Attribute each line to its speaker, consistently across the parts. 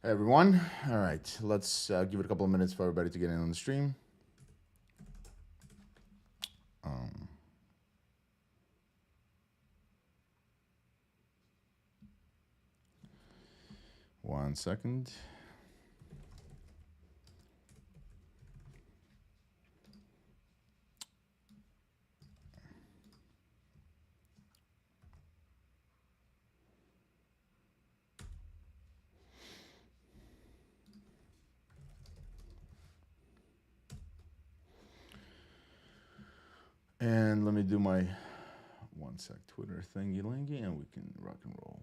Speaker 1: Hey everyone. All right, let's give it a couple of minutes for everybody to get in on the stream. Um, 1 second. And let me do my 1 sec Twitter thingy lingy and we can rock and roll.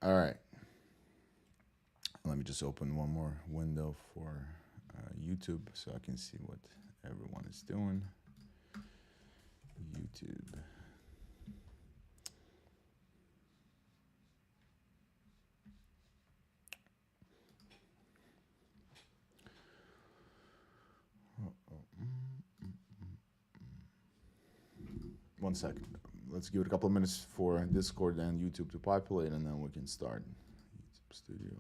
Speaker 1: All right. Let me just open one more window for YouTube so I can see what everyone is doing. YouTube. Oh, oh, 1 second. Let's give it a couple of minutes for Discord and YouTube to populate, and then we can start. YouTube Studio.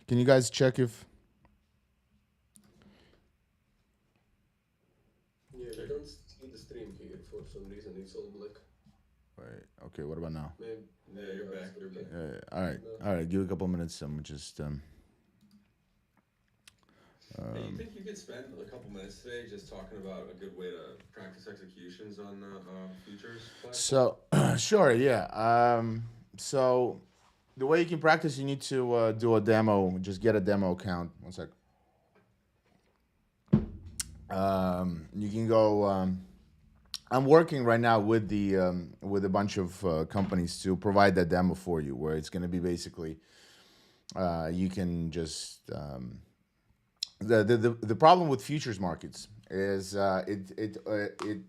Speaker 1: Can you guys check if?
Speaker 2: Yeah, we don't see the stream here for some reason. It's all black.
Speaker 1: Wait. Okay. What about now?
Speaker 2: Maybe.
Speaker 3: Yeah, you're back. You're back.
Speaker 1: All right.
Speaker 2: No.
Speaker 1: All right. Give it a couple of minutes. I'm just.
Speaker 3: Hey, you think you could spend a couple minutes today just talking about a good way to practice executions on the futures platform?
Speaker 1: So, sure. Yeah. So, the way you can practice, you need to do a demo. Just get a demo account. 1 sec. You can go. I'm working right now with a bunch of companies to provide that demo for you, where it's going to be basically you can just the problem with futures markets is it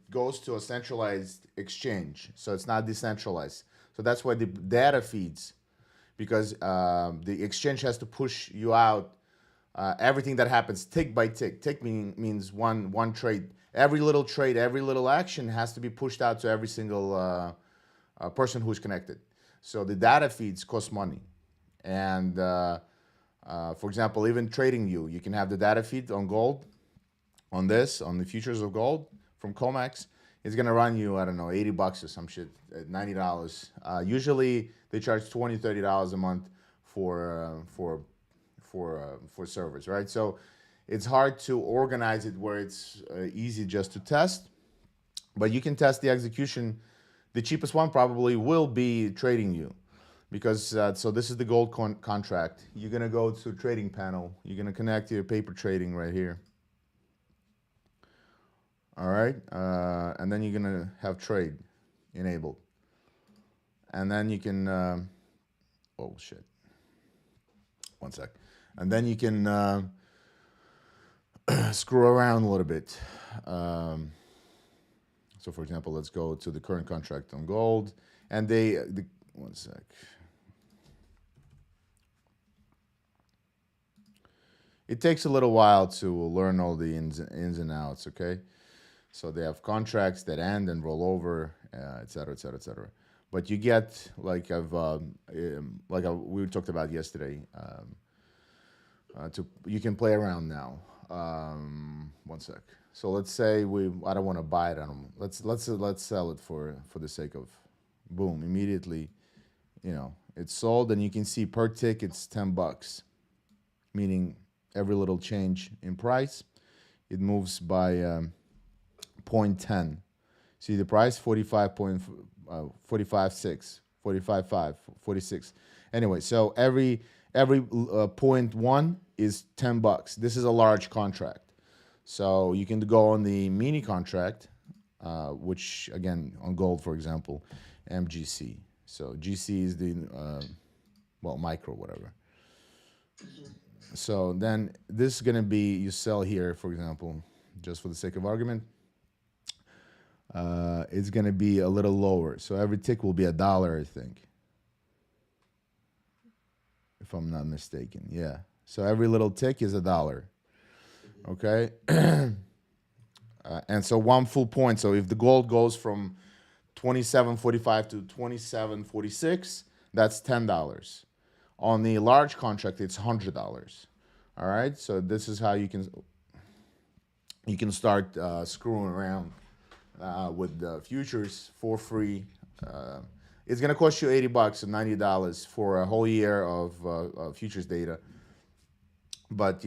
Speaker 1: goes to a centralized exchange, so it's not decentralized. So that's why the data feeds, because the exchange has to push you out everything that happens tick by tick. Means one trade. Every little trade, every little action has to be pushed out to every single person who's connected. So the data feeds cost money, and for example, even trading you can have the data feed on gold, on the futures of gold from Comex. It's gonna run you, I don't know, $80 or some shit, $90. Usually they charge $20, $30 a month for servers, right? So it's hard to organize it where it's easy just to test, but you can test the execution. The cheapest one probably will be trading you, because so this is the gold contract. You're gonna go to trading panel. You're gonna connect to your paper trading right here. All right, and then you're gonna have trade enabled, and then you can. Oh shit. 1 sec, and then you can screw around a little bit. So, for example, let's go to the current contract on gold, and 1 sec. It takes a little while to learn all the ins and outs. Okay, so they have contracts that end and roll over, et cetera, et cetera, et cetera. But you get we talked about yesterday. You can play around now. 1 sec. So let's say I don't want to buy it on them. Let's sell it for the sake of, boom, immediately, it's sold, and you can see per tick it's $10, meaning every little change in price, it moves by 0.10. See the price 45.45.6, 45.5, 46. Anyway, so every 0.1 is $10. This is a large contract, so you can go on the mini contract, which again on gold, for example, MGC. So GC is the well, micro, whatever. So then this is gonna be you sell here, for example, just for the sake of argument, it's gonna be a little lower. So every tick will be $1, I think, if I'm not mistaken. Yeah. So every little tick is $1. Okay. And so one full point. So if the gold goes from 27.45 to 27.46, that's $10. On the large contract, it's $100. All right. So this is how you can start screwing around with the futures for free. Uh, it's gonna cost you $80 or $90 for a whole year of futures data. But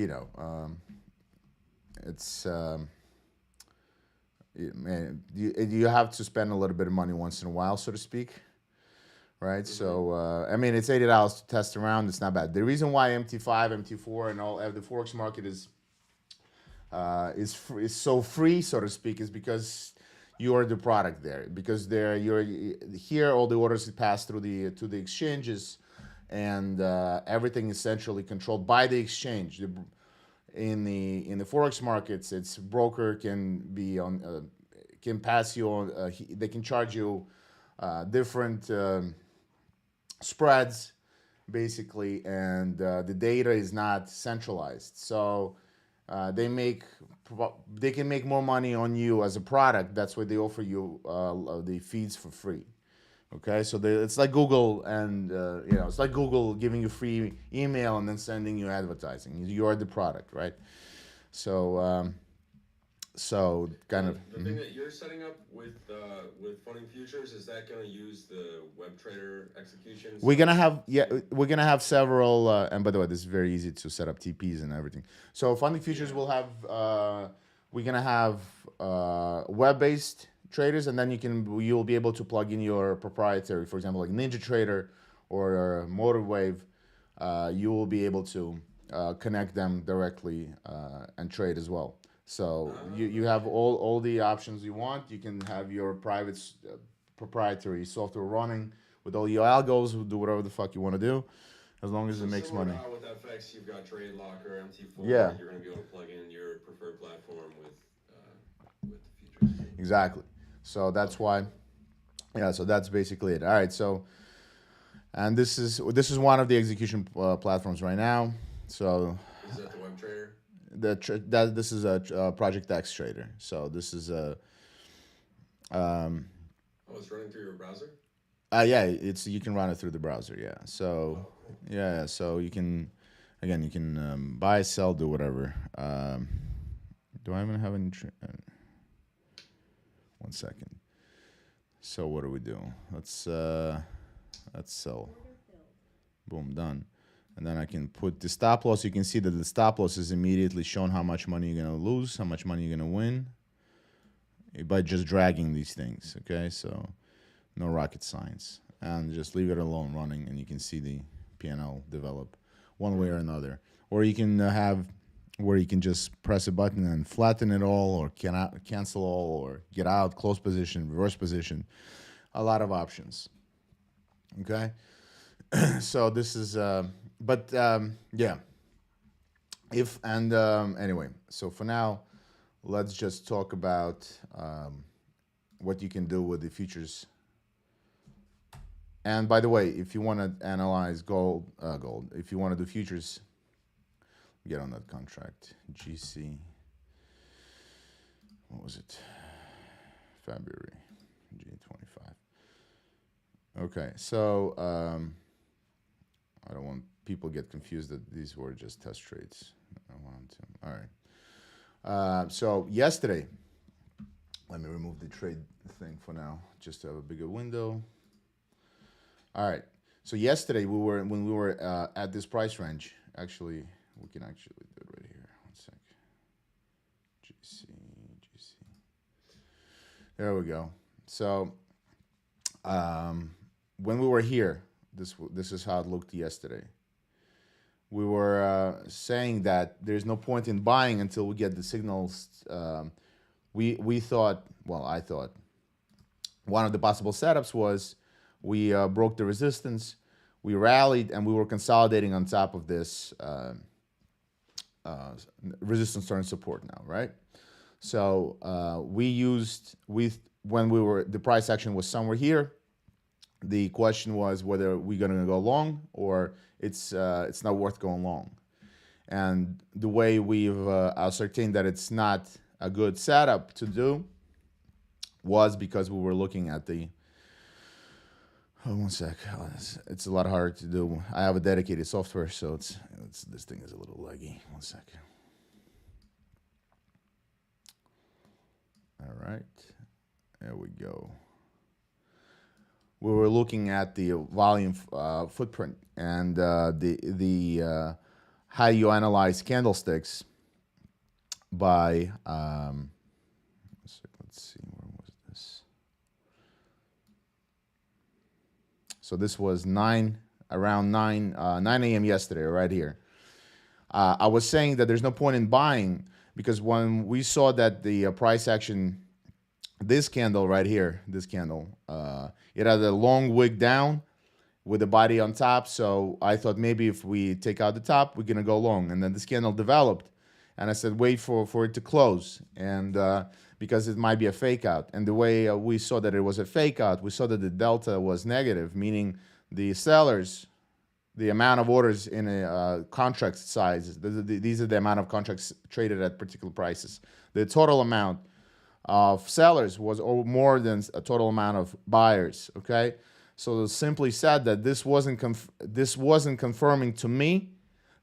Speaker 1: it's man, you have to spend a little bit of money once in a while, so to speak, right? So I mean, it's $80 to test around. It's not bad. The reason why MT5, MT4, and all the forex market is so free, so to speak, is because you are the product there. Because there, you're here, all the orders pass through the to the exchanges, and everything is centrally controlled by the exchange. In the forex markets, its broker can be on can pass you on. They can charge you different spreads, basically, and the data is not centralized. So they can make more money on you as a product. That's why they offer you the feeds for free. Okay, so it's like Google, and it's like Google giving you free email and then sending you advertising. You are the product, right? So, so kind of.
Speaker 3: The thing that you're setting up with funding futures, is that going to use the web trader execution?
Speaker 1: We're gonna have several. And by the way, this is very easy to set up TPs and everything. So funding futures will have. We're gonna have web-based traders, and then you'll be able to plug in your proprietary, for example, like NinjaTrader or MotorWave. You will be able to connect them directly and trade as well. So you have all the options you want. You can have your private proprietary software running with all your algos. Do whatever the fuck you want to do, as long as it makes money.
Speaker 3: With FX, you've got Trade Locker, MT4.
Speaker 1: Yeah.
Speaker 3: You're going to be able to plug in your preferred platform with the futures.
Speaker 1: Exactly. So that's why. Yeah. So that's basically it. All right. So, and this is one of the execution platforms right now. So.
Speaker 3: Is that the web trader?
Speaker 1: This is a Project X trader. So this is a.
Speaker 3: It's running through your browser.
Speaker 1: Yeah, you can run it through the browser. Yeah. So yeah, so you can buy, sell, do whatever. Do I even have any? One second. So what do we do? Let's sell. Boom, done. And then I can put the stop loss. You can see that the stop loss is immediately shown how much money you're gonna lose, how much money you're gonna win, by just dragging these things. Okay, so no rocket science, and just leave it alone running, and you can see the P&L develop one way or another. Or you can have where you can just press a button and flatten it all, or cancel all, or get out, close position, reverse position. A lot of options. Okay, so this is. Yeah. Anyway, so for now, let's just talk about what you can do with the futures. And by the way, if you want to analyze gold, if you want to do futures, get on that contract. GC. What was it? February. G25. Okay, so I don't want people get confused that these were just test trades. I want to. All right. So yesterday, let me remove the trade thing for now, just to have a bigger window. All right. So yesterday when we were at this price range. Actually, we can actually do it right here. One sec. GC. There we go. So when we were here, this is how it looked yesterday. We were saying that there's no point in buying until we get the signals. We thought, well, I thought, one of the possible setups was we broke the resistance, we rallied and we were consolidating on top of this resistance turn support now, right? So when the price action was somewhere here. The question was whether we're going to go long or it's not worth going long. And the way we've ascertained that it's not a good setup to do was because we were looking at the. Oh, one sec. Oh, it's a lot harder to do. I have a dedicated software, so this thing is a little laggy. One sec. All right, there we go. We were looking at the volume footprint and how you analyze candlesticks by let's see, where was this? So this was around 9 a.m. yesterday, right here. I was saying that there's no point in buying because when we saw that the price action, this candle right here, this candle, it had a long wick down with the body on top. So I thought maybe if we take out the top, we're going to go long. And then this candle developed. And I said, wait for it to close. And because it might be a fake out. And the way we saw that it was a fake out, we saw that the delta was negative, meaning the sellers, the amount of orders in a contract size, these are the amount of contracts traded at particular prices. The total amount of sellers was more than a total amount of buyers. Okay, so simply said that this wasn't confirming to me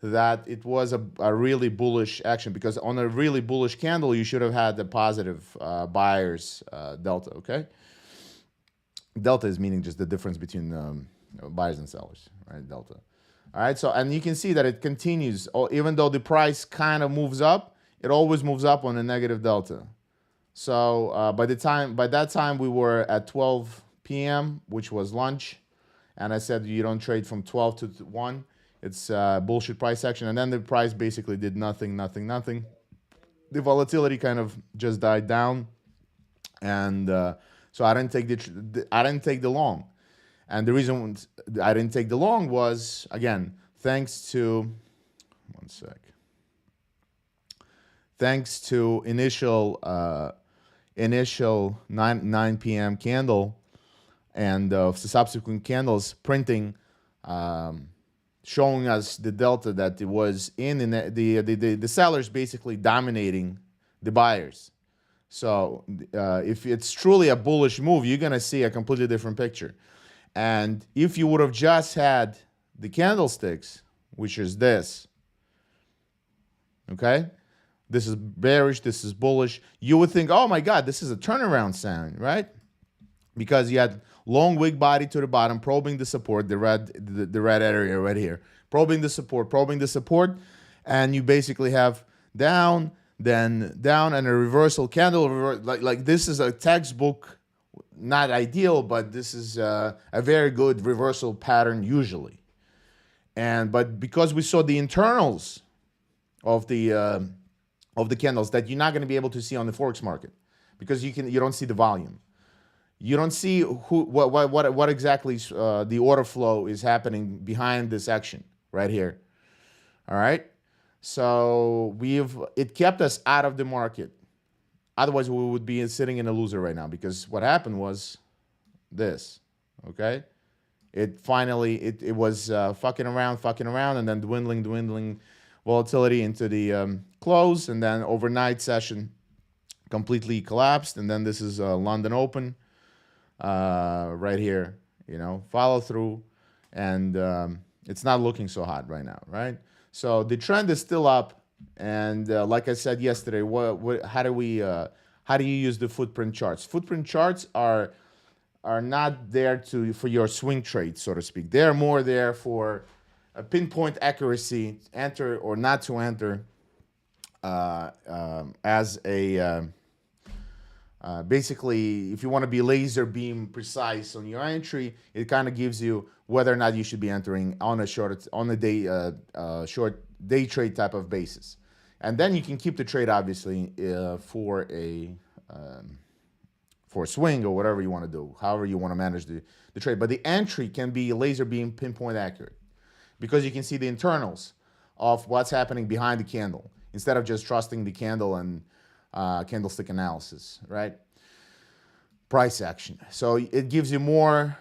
Speaker 1: that it was a really bullish action, because on a really bullish candle you should have had the positive buyers delta. Okay, delta is meaning just the difference between buyers and sellers, right? Delta. All right, so and you can see that it continues, even though the price kind of moves up, it always moves up on a negative delta. So by that time we were at 12 p.m., which was lunch, and I said you don't trade from 12 to 1. It's bullshit price action, and then the price basically did nothing. The volatility kind of just died down, and so I didn't take the long, and the reason I didn't take the long was, again, thanks to initial 9 p.m. candle and subsequent candles printing, showing us the delta that it was in the sellers basically dominating the buyers. So if it's truly a bullish move, you're going to see a completely different picture. And if you would have just had the candlesticks, which is this, okay? This is bearish, this is bullish. You would think, oh my God, this is a turnaround sign, right? Because you had long wick body to the bottom, probing the support, the red area right here, probing the support, and you basically have down, then down, and a reversal candle. Like this is a textbook, not ideal, but this is a very good reversal pattern usually. But because we saw the internals of the candles that you're not going to be able to see on the forex market, because you don't see the volume, you don't see what exactly the order flow is happening behind this action right here. All right, so it kept us out of the market. Otherwise, we would be sitting in a loser right now, because what happened was this. Okay, it was fucking around, and then dwindling volatility into the close, and then overnight session completely collapsed, and then this is London Open right here, follow through, and it's not looking so hot right now, right? So the trend is still up, and like I said yesterday, how do you use the footprint charts? Footprint charts are not there for your swing trade, so to speak. They're more there for a pinpoint accuracy, enter or not to enter, as a basically, if you want to be laser beam precise on your entry, it kind of gives you whether or not you should be entering on a short day trade type of basis, and then you can keep the trade obviously for a swing or whatever you want to do, however you want to manage the trade. But the entry can be laser beam pinpoint accurate because you can see the internals of what's happening behind the candle instead of just trusting the candle and candlestick analysis, right? Price action. So it gives you more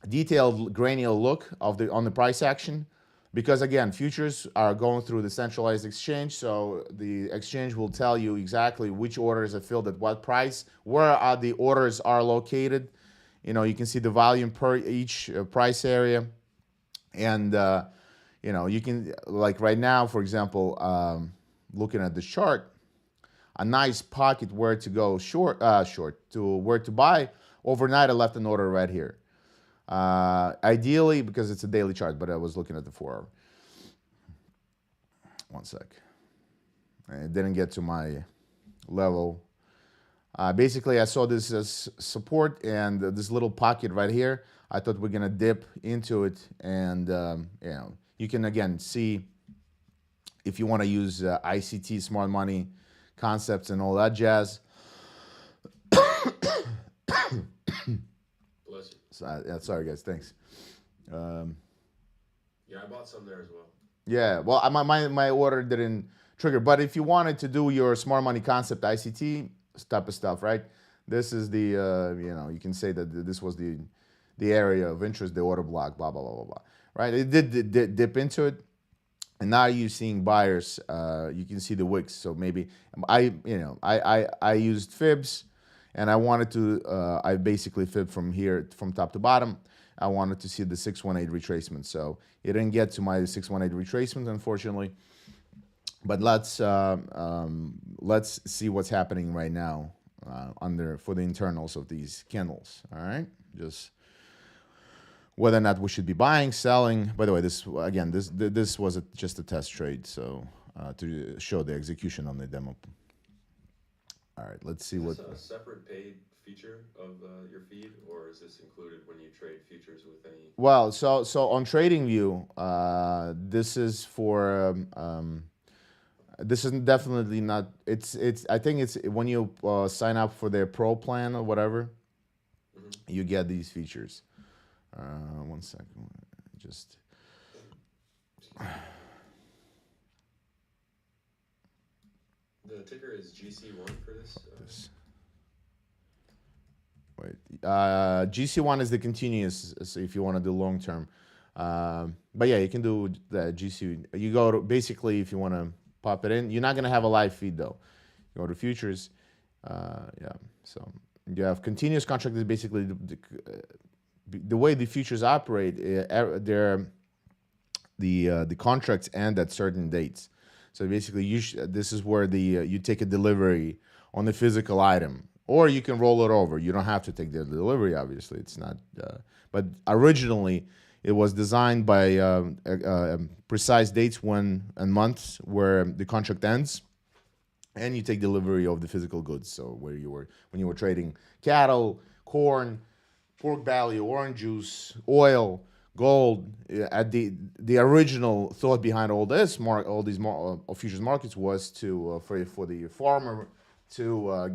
Speaker 1: detailed, granular look of the on the price action, because again, futures are going through the centralized exchange, so the exchange will tell you exactly which orders are filled at what price, where are the orders are located. You can see the volume per each price area, and you can, like right now, for example, looking at the chart, a nice pocket where to go short to where to buy overnight. I left an order right here. Ideally, because it's a daily chart, but I was looking at the 4 hour. One sec. It didn't get to my level. Basically, I saw this as support and this little pocket right here. I thought we're gonna dip into it, and you can again see if you want to use ICT, smart money concepts, and all that jazz.
Speaker 3: Bless you.
Speaker 1: Sorry, guys. Thanks.
Speaker 3: Yeah, I bought some there as well.
Speaker 1: Yeah. Well, my order didn't trigger, but if you wanted to do your smart money concept ICT type of stuff, right? This is the you can say that this was the area of interest, the order block, blah blah blah blah blah. Right? It did dip into it, and now you're seeing buyers. You can see the wicks. So maybe I used fibs, and I wanted to. I basically fibbed from here from top to bottom. I wanted to see the 618 retracement. So it didn't get to my 618 retracement, unfortunately. But let's see what's happening right now for the internals of these candles. All right, just whether or not we should be buying, selling. By the way, this was just a test trade, so to show the execution on the demo. All right, let's see what.
Speaker 3: Is this a separate paid feature of your feed, or is this included when you trade futures with any?
Speaker 1: Well, so on TradingView, this is for. This is definitely not. It's. I think it's when you sign up for their pro plan or whatever, you get these features. One second, just.
Speaker 3: The ticker is GC1 for this.
Speaker 1: Wait, GC1 is the continuous. So if you want to do long term, but yeah, you can do the GC. You go to basically if you want to pop it in. You're not gonna have a live feed though. You go to futures. Yeah, so you have continuous contract is basically the way the futures operate. They're the contracts end at certain dates. So basically, this is where you take a delivery on the physical item, or you can roll it over. You don't have to take the delivery. Obviously, it's not. But originally, it was designed by precise dates and months where the contract ends, and you take delivery of the physical goods. So when you were trading cattle, corn, pork belly, orange juice, oil, gold, at the original thought behind all these futures markets was to for the farmer to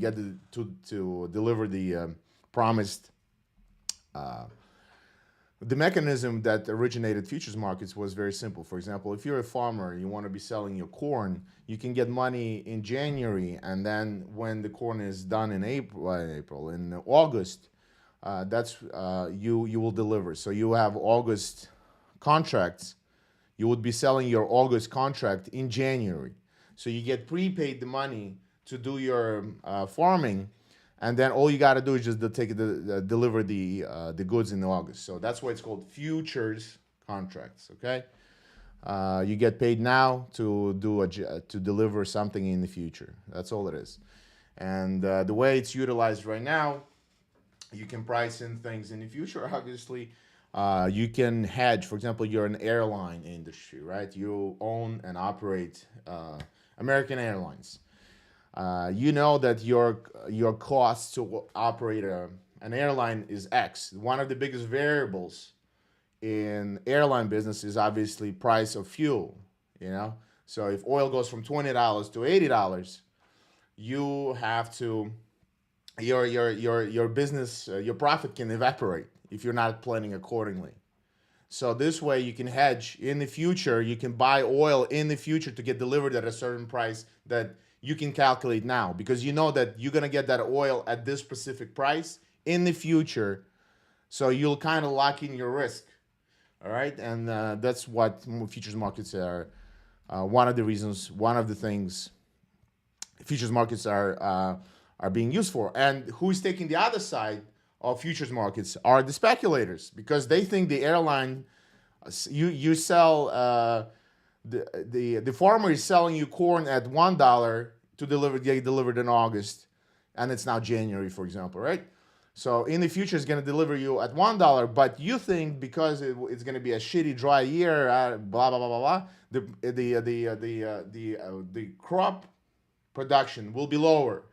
Speaker 1: to deliver the promised. The mechanism that originated futures markets was very simple. For example, if you're a farmer and you want to be selling your corn, you can get money in January, and then when the corn is done in August, that's you will deliver. So you have August contracts. You would be selling your August contract in January. So you get prepaid the money to do your farming, and then all you got to do is just deliver the goods in August. So that's why it's called futures contracts. Okay, you get paid now to deliver something in the future. That's all it is. And the way it's utilized right now, you can price in things in the future. Obviously, you can hedge. For example, you're an airline industry, right? You own and operate American Airlines. You know that your cost to operate an airline is X. One of the biggest variables in airline business is obviously price of fuel. So if oil goes from $20 to $80, you have to your business, your profit can evaporate if you're not planning accordingly. So this way you can hedge in the future. You can buy oil in the future to get delivered at a certain price that you can calculate now, because you know that you're gonna get that oil at this specific price in the future. So you'll kind of lock in your risk. All right, and that's what futures markets are. One of the reasons, one of the things futures markets are being used for. And who is taking the other side of futures markets are the speculators, because they think the airline, you sell the farmer is selling you corn at $1 to get delivered in August, and it's now January, for example, right? So in the future, it's going to deliver you at $1, but you think because it's going to be a shitty dry year, blah blah blah blah blah, the crop production will be lower.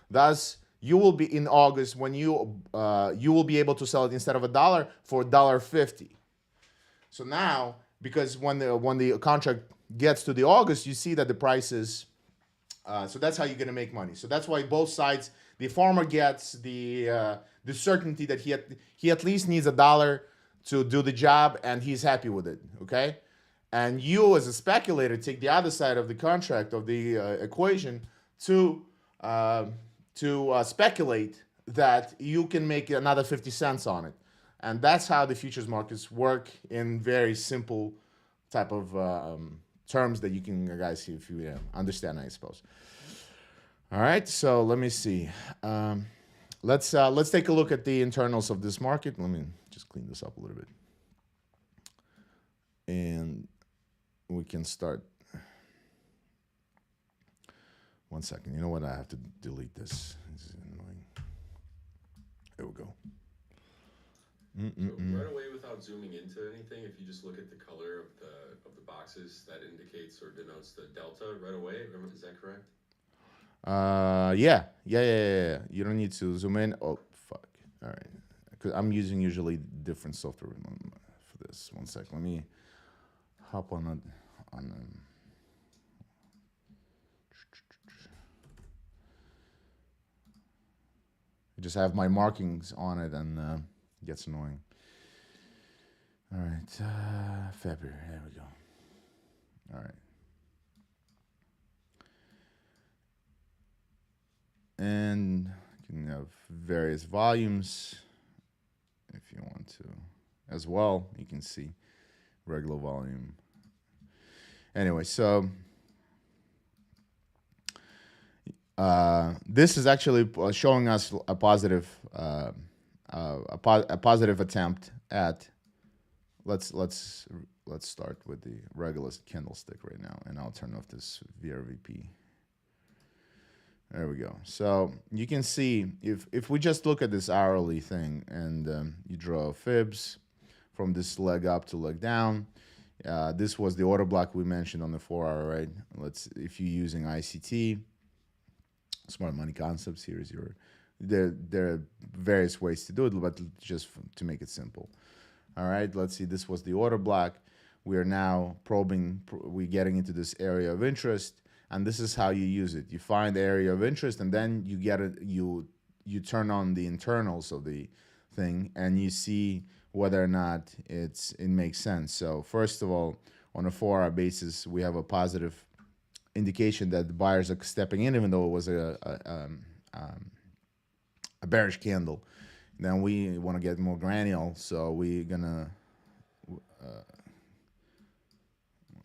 Speaker 1: Thus, you will be in August when you will be able to sell it instead of $1 for $1.50. So now, because when the contract gets to the August, you see that the prices. So that's how you're gonna make money. So that's why both sides, the farmer gets the certainty that he at least needs $1 to do the job, and he's happy with it. Okay, and you as a speculator take the other side of the contract of the equation to uh, speculate that you can make another 50 cents on it. And that's how the futures markets work in very simple type of terms that you can guys see if you understand, I suppose. All right, so let me see. Let's take a look at the internals of this market. Let me just clean this up a little bit, and we can start. One second. You know what? I have to delete this. This is annoying. There we go.
Speaker 3: So right away, without zooming into anything, if you just look at the color of the boxes, that indicates or denotes the delta right away. Is that correct?
Speaker 1: Yeah. You don't need to zoom in. Oh, fuck. All right. Because I'm using usually different software for this. One sec. Let me hop on. I just have my markings on it, and it gets annoying. All right, February. There we go. All right, and you can have various volumes if you want to, as well. You can see regular volume. Anyway, so this is actually showing us a positive, a positive attempt at. Let's start with the regular candlestick right now, and I'll turn off this VRVP. There we go. So you can see if we just look at this hourly thing, and you draw fibs from this leg up to leg down. This was the order block we mentioned on the 4-hour, right? If you're using ICT. Smart money concepts, here is your. There are various ways to do it, but just to make it simple. All right, let's see. This was the order block. We are now probing. We're getting into this area of interest, and this is how you use it. You find the area of interest, and then you get it. You turn on the internals of the thing, and you see whether or not it makes sense. So first of all, on a 4-hour basis, we have a positive indication that the buyers are stepping in, even though it was a bearish candle. Then we want to get more granular, so we're gonna one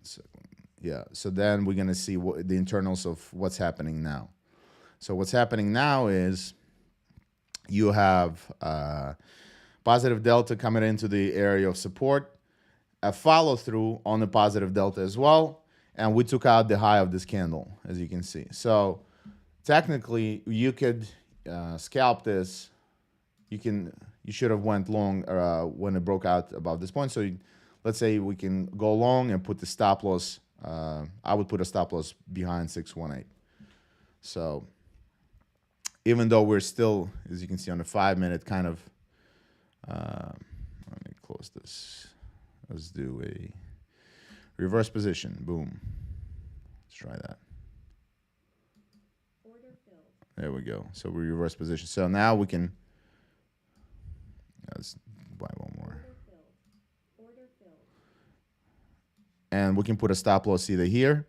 Speaker 1: second. Yeah. So then we're gonna see the internals of what's happening now. So what's happening now is you have positive delta coming into the area of support, a follow through on the positive delta as well. And we took out the high of this candle, as you can see. So technically, you could scalp this. You should have went long when it broke out above this point. So let's say we can go long and put the stop loss. I would put a stop loss behind 618. So even though we're still, as you can see on the 5-minute, kind of. Let me close this. Let's do a reverse position. Boom. Let's try that. There we go. So we reverse position. So now we can, let's buy one more. And we can put a stop loss either here,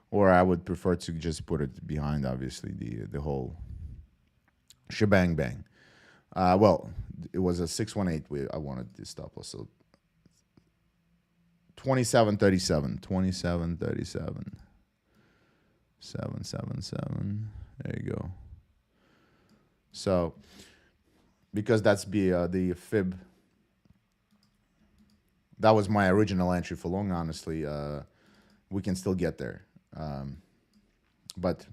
Speaker 1: or I would prefer to just put it behind, obviously, the whole shebang bang. Well, it was a 618. I wanted the stop loss. So 27.37. 27.37. 777. There you go. So, because that's the fib, that was my original entry for long, honestly. We can still get there. But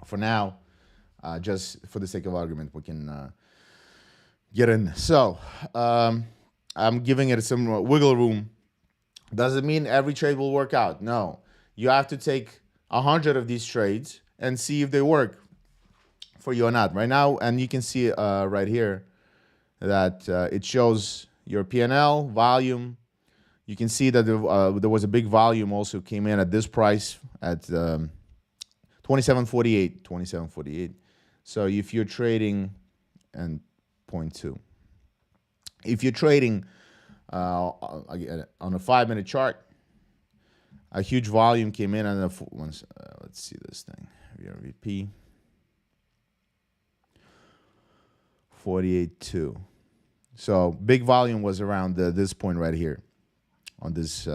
Speaker 1: for now, just for the sake of argument, we can get in. So, I'm giving it some wiggle room. Doesn't mean every trade will work out. No. You have to take 100 of these trades and see if they work for you or not. Right now, and you can see right here that it shows your P&L volume. You can see that there was a big volume also came in at this price at 27.48. 27.48. So if you're trading, and 0.2. If you're trading on a 5-minute chart, a huge volume came in, and let's see this thing. VRVP 48.2. So big volume was around this point right here, on this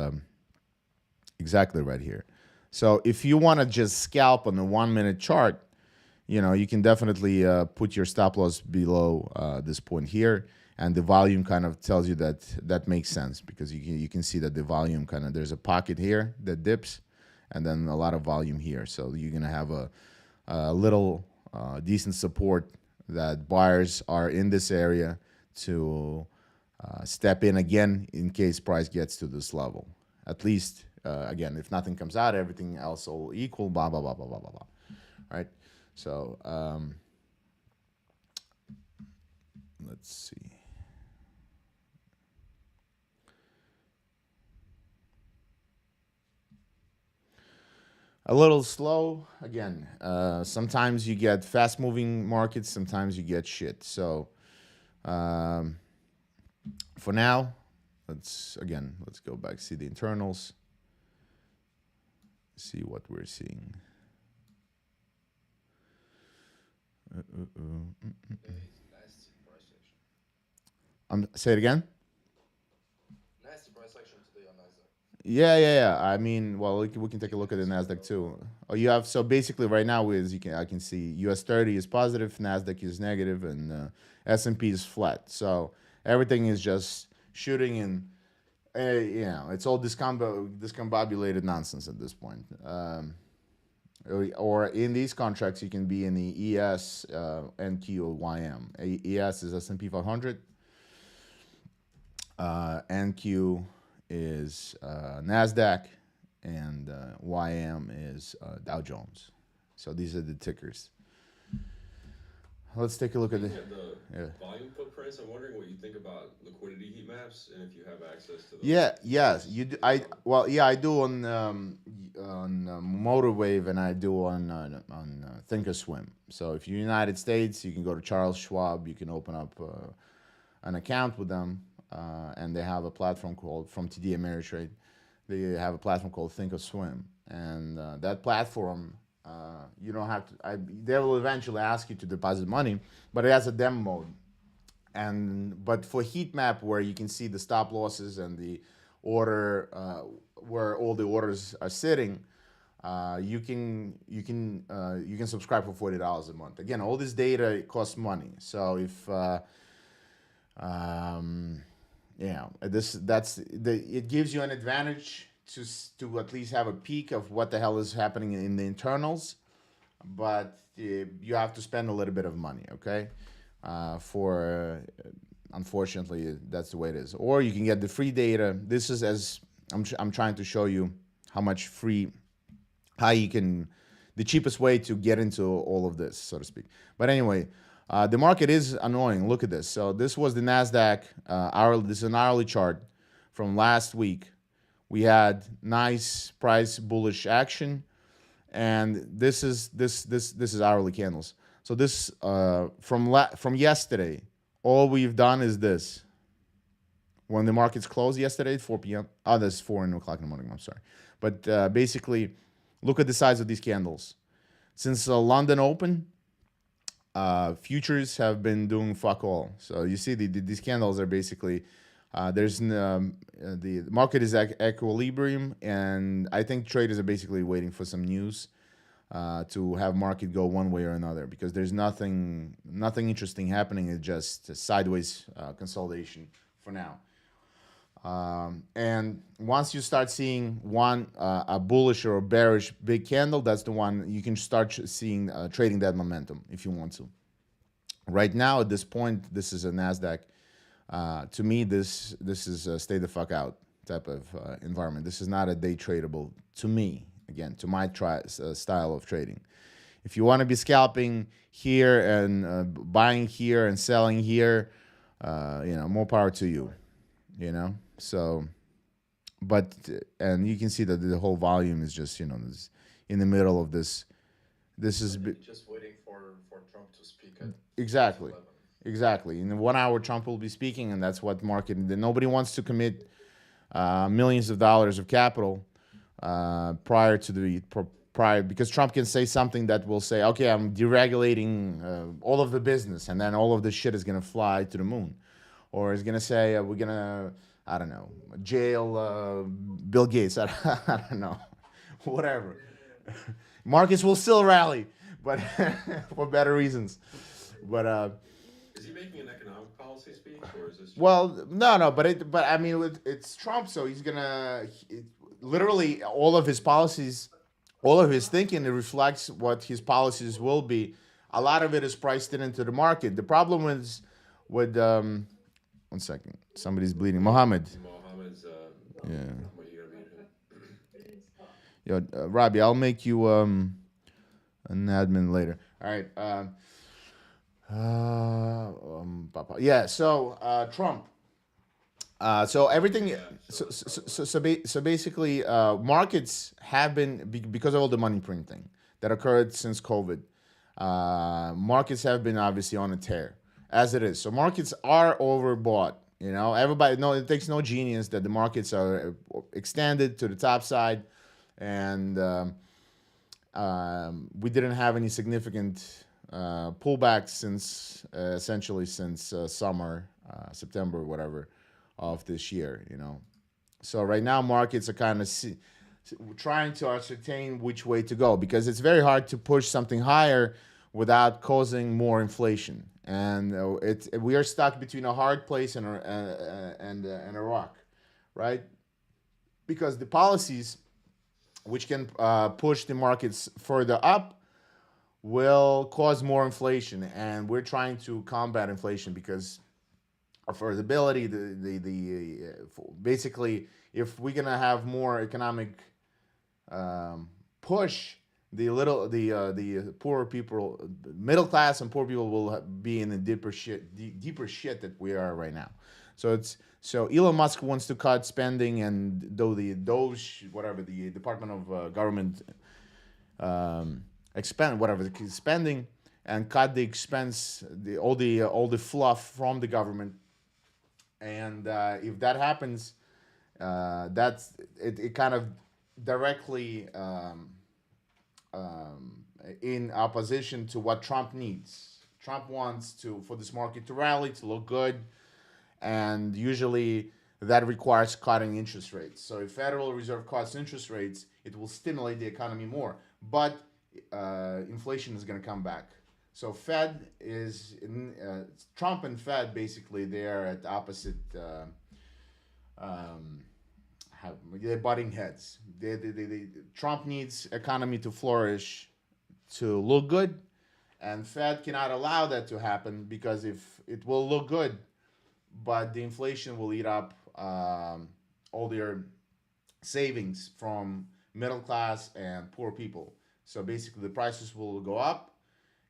Speaker 1: exactly right here. So if you want to just scalp on the 1-minute chart, you can definitely put your stop loss below this point here, and the volume kind of tells you that makes sense, because you can see that the volume kind of, there's a pocket here that dips, and then a lot of volume here. So you're gonna have a little decent support that buyers are in this area to step in again in case price gets to this level. At least, again, if nothing comes out, everything else all equal, blah, blah, blah, blah, blah, blah, blah. Right? So, let's see. A little slow. Again, sometimes you get fast-moving markets, sometimes you get shit. So, for now, let's go back, see the internals, see what we're seeing. Say it again.
Speaker 4: Nasty price action today on Nasdaq.
Speaker 1: Yeah. I mean, well, we can take a look at the Nasdaq too. Oh, you have, so basically right now I can see US 30 is positive, Nasdaq is negative, and S&P is flat. So everything is just shooting in. It's all discombobulated nonsense at this point. Or in these contracts, you can be in the ES, NQ, or YM. ES is S&P 500. NQ is Nasdaq, and YM is Dow Jones. So these are the tickers. Let's take a look at the
Speaker 3: volume footprints. I'm wondering what you think about liquidity heat maps, and if you have access to those.
Speaker 1: Yes, you do. I do on Motorwave, and I do on Thinkorswim. So if you're in the United States, you can go to Charles Schwab. You can open up an account with them. And they have a platform called, from TD Ameritrade, they have a platform called Thinkorswim. And that platform, you don't have to, they will eventually ask you to deposit money, but it has a demo mode. But for heat map, where you can see the stop losses and the order, where all the orders are sitting, you can subscribe for $40 a month. Again, all this data costs money. So if it gives you an advantage to at least have a peek of what the hell is happening in the internals, but you have to spend a little bit of money, okay? Unfortunately, that's the way it is. Or you can get the free data. This is, as I'm trying to show you the cheapest way to get into all of this, so to speak. But anyway, the market is annoying. Look at this. So this was the Nasdaq hourly. This is an hourly chart from last week. We had nice price bullish action, and this is hourly candles. So this from yesterday, all we've done is this. When the markets closed yesterday at 4 p.m. Oh, that's 4 o'clock in the morning. I'm sorry, but basically, look at the size of these candles. Since London open, futures have been doing fuck all. So you see, these candles are basically the market is equilibrium, and I think traders are basically waiting for some news to have market go one way or another because there's nothing interesting happening. It's just a sideways consolidation for now. And once you start seeing a bullish or a bearish big candle, that's the one you can start seeing trading that momentum if you want to. Right now, at this point, this is a Nasdaq. To me, this is a stay the fuck out type of environment. This is not a day tradable to me. Again, to my style of trading. If you want to be scalping here and buying here and selling here, more power to you. So, but and you can see that the whole volume is just this, in the middle of this. This is
Speaker 4: just waiting for Trump to speak at
Speaker 1: exactly.
Speaker 4: 11.
Speaker 1: Exactly. In 1 hour, Trump will be speaking, and that's what market. Nobody wants to commit millions of dollars of capital prior because Trump can say something that will say, okay, I'm deregulating all of the business, and then all of this shit is gonna fly to the moon, or he's gonna say we're gonna, I don't know, jail Bill Gates. I don't know, whatever. Markets will still rally, but for better reasons. But
Speaker 3: Is he making an economic policy speech, or is this?
Speaker 1: well, no, but I mean, it's Trump, so he's gonna literally all of his policies, all of his thinking, it reflects what his policies will be. A lot of it is priced into the market. The problem is with 1 second, somebody's bleeding. Mohammed.
Speaker 3: Mohammed's.
Speaker 1: Yeah.
Speaker 3: What you gonna meet him?
Speaker 1: Yo, Robbie, I'll make you an admin later. All right. Yeah. So Trump. So everything.
Speaker 3: Yeah,
Speaker 1: So basically, markets have been because of all the money printing that occurred since COVID. Markets have been obviously on a tear as it is. So markets are overbought. Everybody it takes no genius that the markets are extended to the top side, and we didn't have any significant pullbacks since essentially since summer, September, whatever, of this year. So right now markets are kind of trying to ascertain which way to go because it's very hard to push something higher without causing more inflation, and we are stuck between a hard place and a rock, right? Because the policies which can push the markets further up will cause more inflation, and we're trying to combat inflation because affordability, basically, if we're gonna have more economic push, the poor people, middle class and poor people will be in the deeper shit that we are right now. So Elon Musk wants to cut spending, and though the Doge, whatever, the Department of Government expend whatever the spending and cut the expense, all the fluff from the government, and if that happens, that's it kind of directly in opposition to what Trump needs. Trump wants for this market to rally, to look good, and usually that requires cutting interest rates. So if Federal Reserve cuts interest rates, it will stimulate the economy more. But inflation is going to come back. So Fed is Trump and Fed basically they're at opposite. They're butting heads. Trump needs economy to flourish, to look good, and Fed cannot allow that to happen because if it will look good, but the inflation will eat up all their savings from middle class and poor people. So basically, the prices will go up,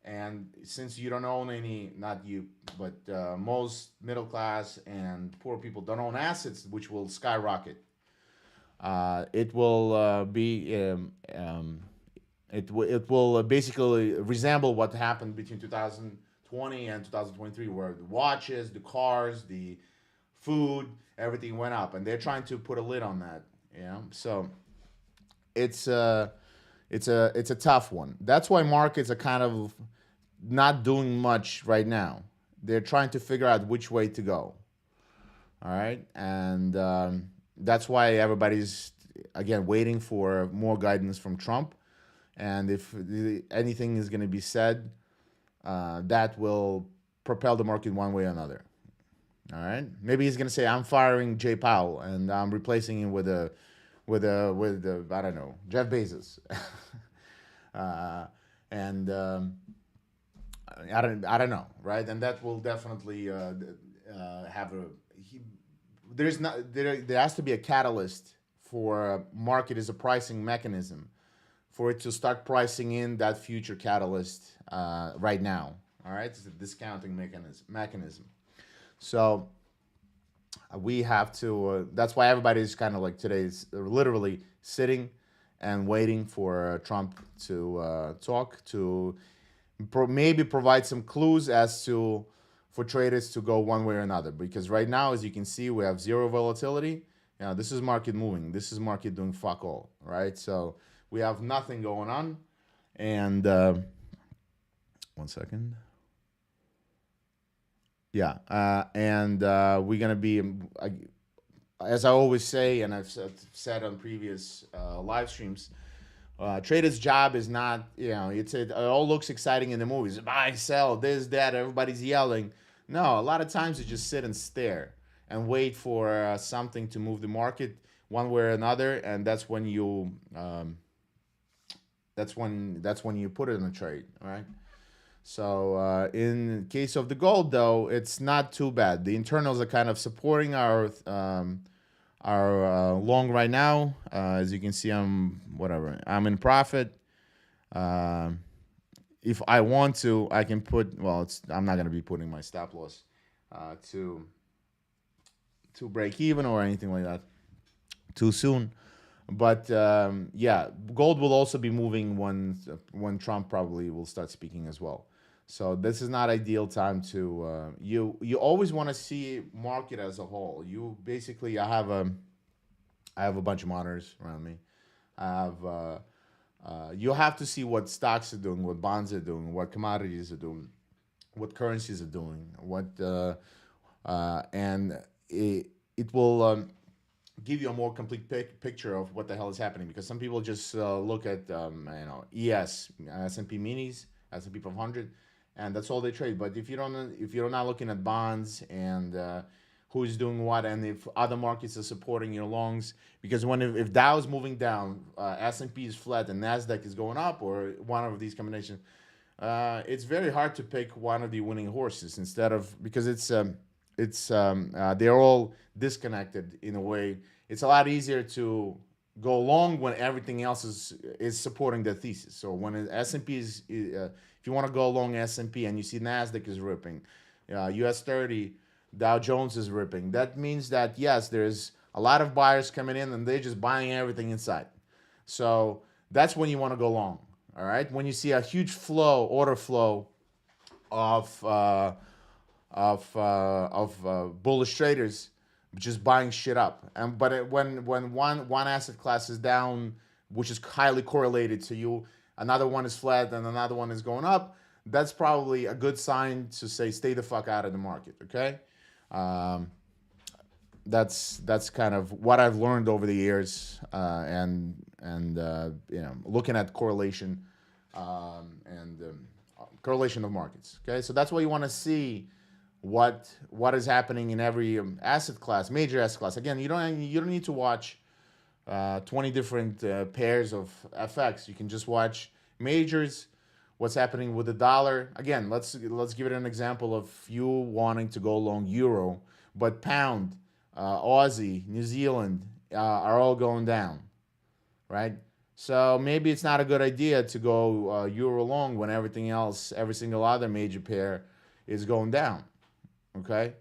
Speaker 1: and since you don't own any, not you, but most middle class and poor people don't own assets, which will skyrocket. It will be It will basically resemble what happened between 2020 and 2023, where the watches, the cars, the food, everything went up, and they're trying to put a lid on that. So it's a tough one. That's why markets are kind of not doing much right now. They're trying to figure out which way to go. All right, and that's why everybody's again waiting for more guidance from Trump. And if anything is going to be said, that will propel the market one way or another. All right, maybe he's going to say, "I'm firing Jay Powell and I'm replacing him with I don't know, Jeff Bezos," and I don't know, right? And that will definitely have a he, there's not there has to be a catalyst for market as a pricing mechanism for it to start pricing in that future catalyst right now. All right, it's a discounting mechanism. So we have to. That's why everybody's kind of like today is literally sitting and waiting for Trump to talk to maybe provide some clues as to for traders to go one way or another. Because right now, as you can see, we have zero volatility. This is market moving. This is market doing fuck all, right? So we have nothing going on. And 1 second. Yeah, and we're gonna be, as I always say, and I've said on previous live streams, trader's job is not, it all looks exciting in the movies. Buy, sell, this, that, everybody's yelling. No, a lot of times you just sit and stare and wait for something to move the market one way or another, and that's when you put it in a trade, all right? So in case of the gold, though, it's not too bad. The internals are kind of supporting our long right now. As you can see, I'm in profit. If I want to, I can put. Well, I'm not going to be putting my stop loss to break even or anything like that too soon. But yeah, gold will also be moving when Trump probably will start speaking as well. So this is not ideal time to you always want to see market as a whole. You basically I have a bunch of monitors around me. I have you have to see what stocks are doing, what bonds are doing, what commodities are doing, what currencies are doing, and it will give you a more complete picture of what the hell is happening, because some people just look at ES S&P minis, S&P 500, and that's all they trade. But if you're not looking at bonds and who's doing what, and if other markets are supporting your longs, because if Dow is moving down, S&P is flat, and Nasdaq is going up, or one of these combinations, it's very hard to pick one of the winning horses because they're all disconnected in a way. It's a lot easier to go long when everything else is supporting the thesis. So when S&P is, if you want to go long S&P and you see Nasdaq is ripping, US 30, Dow Jones is ripping, that means that yes, there's a lot of buyers coming in and they're just buying everything inside. So that's when you want to go long. All right, when you see a huge order flow of bullish traders just buying shit up, when one asset class is down, which is highly correlated to you, another one is flat and another one is going up, that's probably a good sign to say stay the fuck out of the market. Okay, that's kind of what I've learned over the years, and looking at correlation and correlation of markets. Okay, so that's what you want to see. What is happening in every asset class, major asset class. Again, you don't need to watch 20 different pairs of FX. You can just watch majors. What's happening with the dollar? Again, let's give it an example of you wanting to go long euro, but pound, Aussie, New Zealand are all going down, right? So maybe it's not a good idea to go euro long when everything else, every single other major pair, is going down. Okay,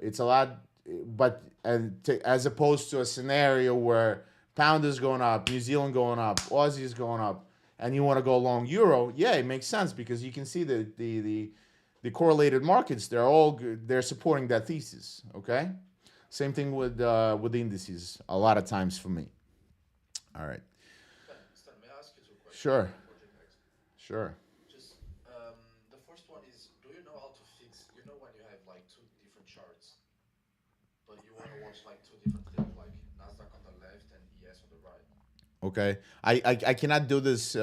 Speaker 1: it's a lot, but as opposed to a scenario where pound is going up, New Zealand going up, Aussie is going up, and you want to go long euro, yeah, it makes sense because you can see the correlated markets. They're all good. They're supporting that thesis. Okay, same thing with the indices. A lot of times for me. All right.
Speaker 4: Stan, may I ask you two questions
Speaker 1: Sure.
Speaker 4: about Project X?
Speaker 1: Sure.
Speaker 4: Just the first one is, do you know how to fix? You know when you have like two different charts, but you want to watch like two different things, like Nasdaq on the left and ES on the right.
Speaker 1: Okay. I cannot do this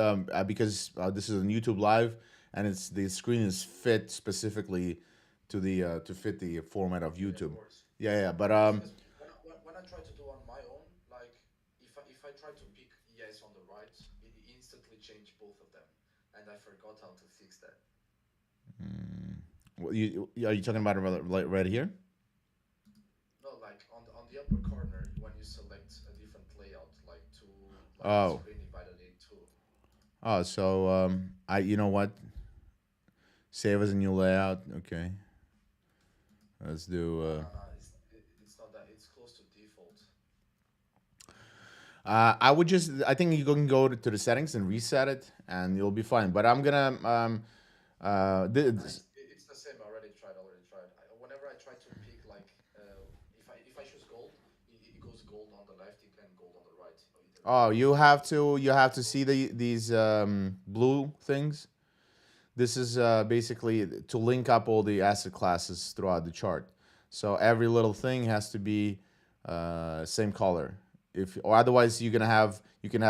Speaker 1: because this is on YouTube Live, and it's the screen is fit specifically to fit the format of
Speaker 4: Yeah, of
Speaker 1: YouTube.
Speaker 4: course.
Speaker 1: Yeah, yeah. But
Speaker 4: Because when I try to do on my own, like if I try to pick ES on the right, it instantly changed both of them, and I forgot how to fix that.
Speaker 1: are you talking about it right here?
Speaker 4: No, like on the upper corner when you select a different layout, like to like the
Speaker 1: Oh.
Speaker 4: screen divided in two.
Speaker 1: Oh, so I you know what? Save as a new layout. Okay. Let's do.
Speaker 4: No, no, no. It's not that. It's close to default.
Speaker 1: I would just. I think you can go to the settings and reset it, and you'll be fine. But I'm gonna.
Speaker 4: It's the same. I already tried. Whenever I try to pick like if I choose gold, it goes gold on the left and gold on the right. Either
Speaker 1: Oh,
Speaker 4: or something like that.
Speaker 1: you have to see these blue things. This is basically to link up all the asset classes throughout the chart. So every little thing has to be same color. If or otherwise you can have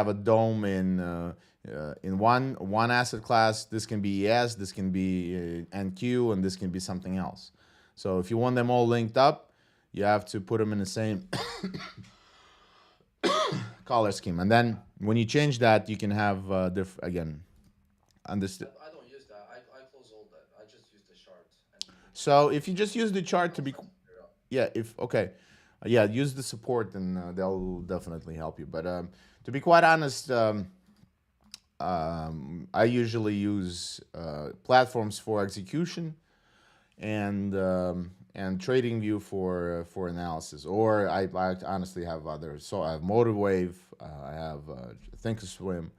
Speaker 1: a dome in one asset class. This can be ES, this can be NQ, and this can be something else. So if you want them all linked up, you have to put them in the same color scheme. And then when you change that, you can have again. Understood.
Speaker 4: I don't use that. I close all that. I just use the chart and
Speaker 1: So if you just use the chart to
Speaker 4: allows
Speaker 1: be,
Speaker 4: me to figure out.
Speaker 1: yeah, if okay, yeah, use the support and they'll definitely help you. But to be quite honest, I usually use platforms for execution and trading view for analysis. Or I honestly have others. So I have Motorwave, I have Thinkorswim,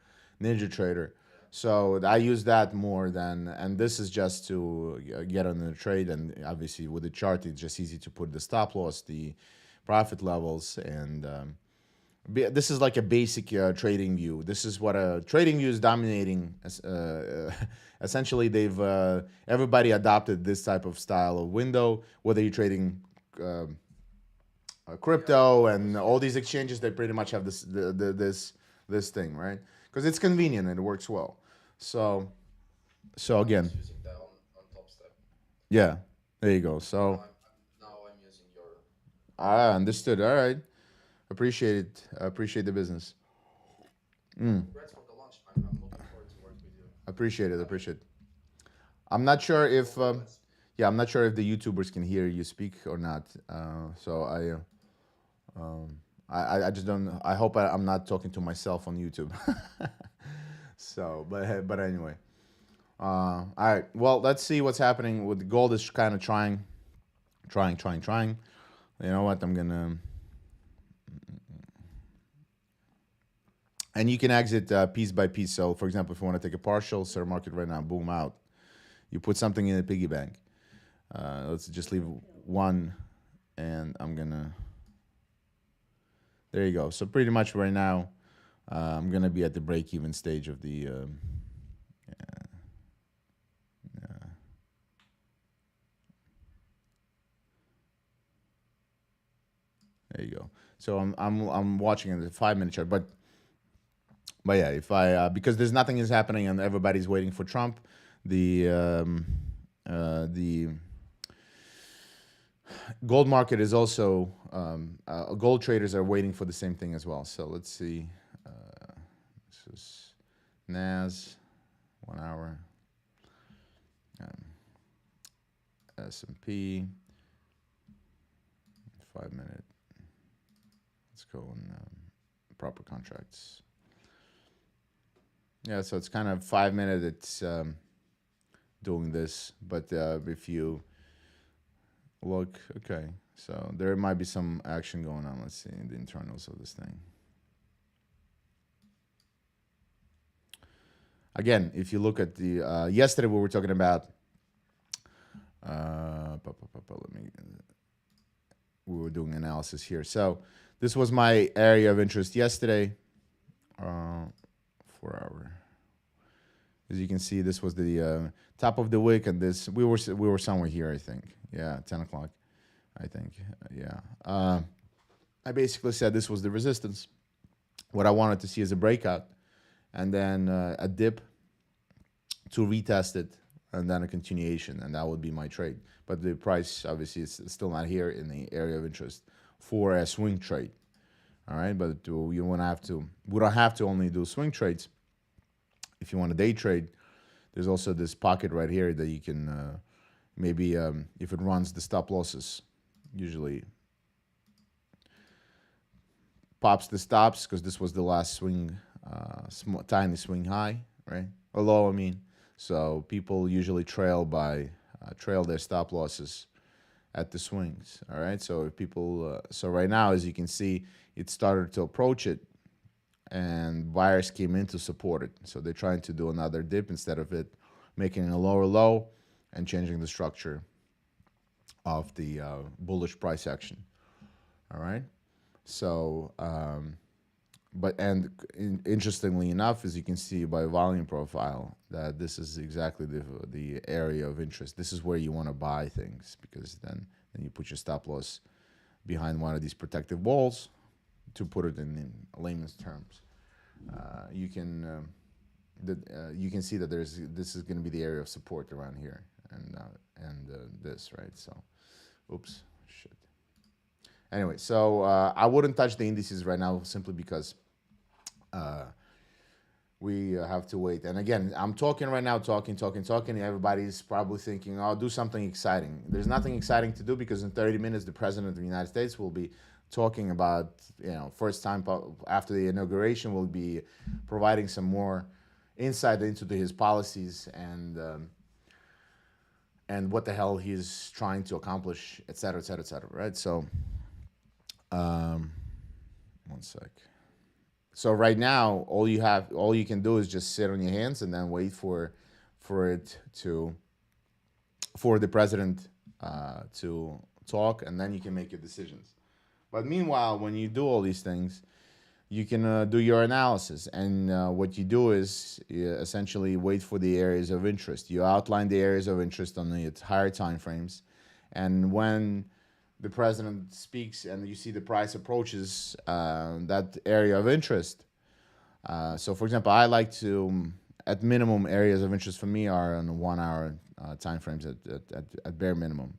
Speaker 1: Ninja Trader.
Speaker 4: Yeah.
Speaker 1: So I use that more than, and this is just to get on the trade. And obviously with the chart, it's just easy to put the stop loss, the profit levels, and this is like a basic trading view. This is what a trading view is dominating. Essentially, they've everybody adopted this type of style of window. Whether you're trading
Speaker 4: Yeah,
Speaker 1: crypto
Speaker 4: I
Speaker 1: and
Speaker 4: was
Speaker 1: all these exchanges, they pretty much have this thing, right? Because it's convenient and it works well. So
Speaker 4: I
Speaker 1: again,
Speaker 4: was using that on Top Step.
Speaker 1: yeah, there you go.
Speaker 4: Now
Speaker 1: So
Speaker 4: I'm using your.
Speaker 1: I understood. All right, appreciate it. Appreciate the business.
Speaker 4: Congrats for the launch. I'm looking forward to work with you.
Speaker 1: Appreciate it.
Speaker 4: I mean,
Speaker 1: Appreciate it. I'm not sure if
Speaker 4: let's.
Speaker 1: yeah, I'm not sure if the YouTubers can hear you speak or not. So I just don't. I hope I'm not talking to myself on YouTube. So, but anyway. All right. Well, let's see what's happening with the gold. Is kind of trying. You know what? I'm gonna. And you can exit piece by piece. So, for example, if you want to take a partial, set a market right now, boom, out. You put something in a piggy bank. Let's just leave one, and I'm gonna. There you go. So pretty much right now, I'm gonna be at the break-even stage of the. There you go. So I'm watching the 5 minute chart, but yeah, if I because there's nothing is happening and everybody's waiting for Trump, the gold market is also gold traders are waiting for the same thing as well. So let's see. This is Nas 1 hour, S&P 5 minute. Let's go in proper contracts. Yeah, so it's kind of 5 minute. It's doing this, but if you look, okay, so there might be some action going on. Let's see the internals of this thing. Again, if you look at the yesterday, we were talking about. Let me. We were doing analysis here. So this was my area of interest yesterday. 4 hour. As you can see, this was the top of the wick, and this we were somewhere here, I think. Yeah, 10 o'clock, I think. Yeah. I basically said this was the resistance. What I wanted to see is a breakout, and then a dip to retest it, and then a continuation, and that would be my trade. But the price obviously is still not here in the area of interest for a swing trade. All right, but you won't have to. We don't have to only do swing trades. If you want to day trade, there's also this pocket right here that you can maybe if it runs the stop losses, usually pops the stops because this was the last swing, tiny swing high, right? Or low, I mean. So people usually trail their stop losses at the swings. All right. So if people, so right now, as you can see, it started to approach it, and buyers came in to support it. So they're trying to do another dip instead of it making a lower low and changing the structure of the bullish price action. All right. So, but interestingly enough, as you can see by volume profile, that this is exactly the area of interest. This is where you want to buy things, because then you put your stop loss behind one of these protective walls. To put it in layman's terms, you can see that this is going to be the area of support around here, and this, right. So, oops, shit. Anyway, so I wouldn't touch the indices right now simply because we have to wait. And again, I'm talking right now, talking. Everybody's probably thinking, "Oh, do something exciting." There's nothing exciting to do because in 30 minutes, the president of the United States will be talking about, first time after the inauguration, will be providing some more insight into his policies and what the hell he's trying to accomplish, et cetera, et cetera, et cetera. Right. So, one sec. So right now, all you can do is just sit on your hands and then wait for the president to talk, and then you can make your decisions. But meanwhile, when you do all these things, you can do your analysis, and what you do is you essentially wait for the areas of interest. You outline the areas of interest on the higher time frames, and when the president speaks and you see the price approaches that area of interest. So, for example, I like to, at minimum, areas of interest for me are on 1 hour time frames at bare minimum.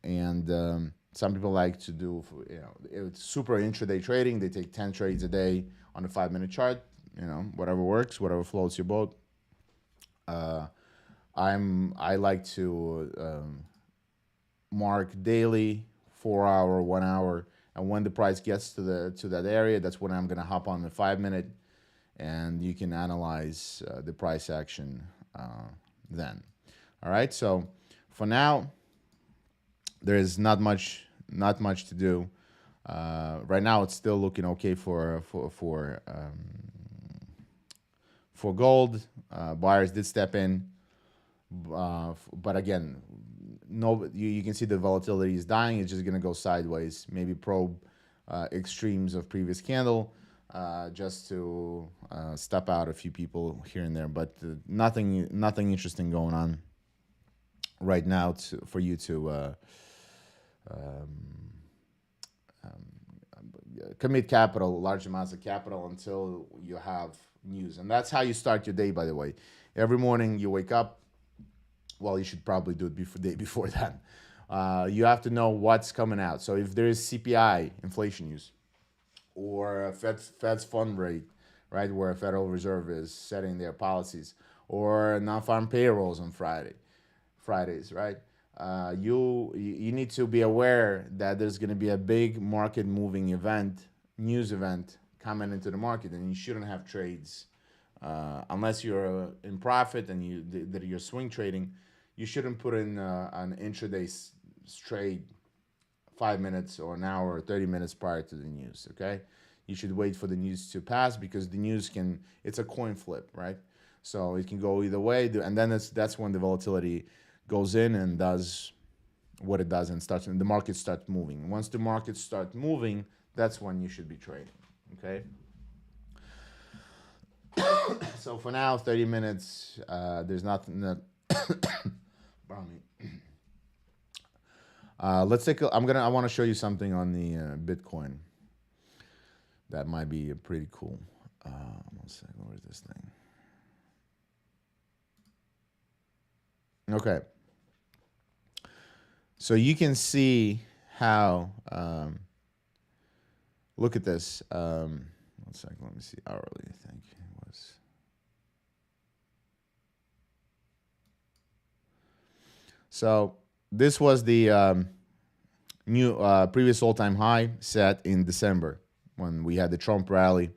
Speaker 1: And some people like to do, it's super intraday trading. They take 10 trades a day on a 5-minute chart. Whatever works, whatever floats your boat. I like to mark daily, 4 hour, 1 hour, and when the price gets to that area, that's when I'm gonna hop on the 5-minute, and you can analyze the price action then. All right. So for now, there is not much to do. Right now, it's still looking okay for gold. Buyers did step in, but again, no, you can see the volatility is dying. It's just going to go sideways. Maybe probe extremes of previous candle, just to step out a few people here and there. But nothing interesting going on right now for you to commit capital, large amounts of capital, until you have news. And that's how you start your day, by the way. Every morning you wake up. Well, you should probably do it day before that. You have to know what's coming out. So if there is CPI, inflation news, or Fed's fund rate, right, where a Federal Reserve is setting their policies, or non-farm payrolls on Fridays, right? You need to be aware that there's going to be a big market moving news event coming into the market, and you shouldn't have trades unless you're in profit and that you're swing trading. You shouldn't put in an intraday trade 5 minutes or an hour or 30 minutes prior to the news. Okay, you should wait for the news to pass, because the news it's a coin flip, right? So it can go either way, and then that's when the volatility goes in and does what it does, and the market starts moving. Once the market starts moving, that's when you should be trading. Okay. So for now, 30 minutes. There's nothing that. Pardon me. Let's take. I want to show you something on the Bitcoin. That might be pretty cool. One second. Where's this thing? Okay. So you can see how. Look at this. One second. Let me see. Hourly, I think it was. So this was the new previous all-time high set in December when we had the Trump rally.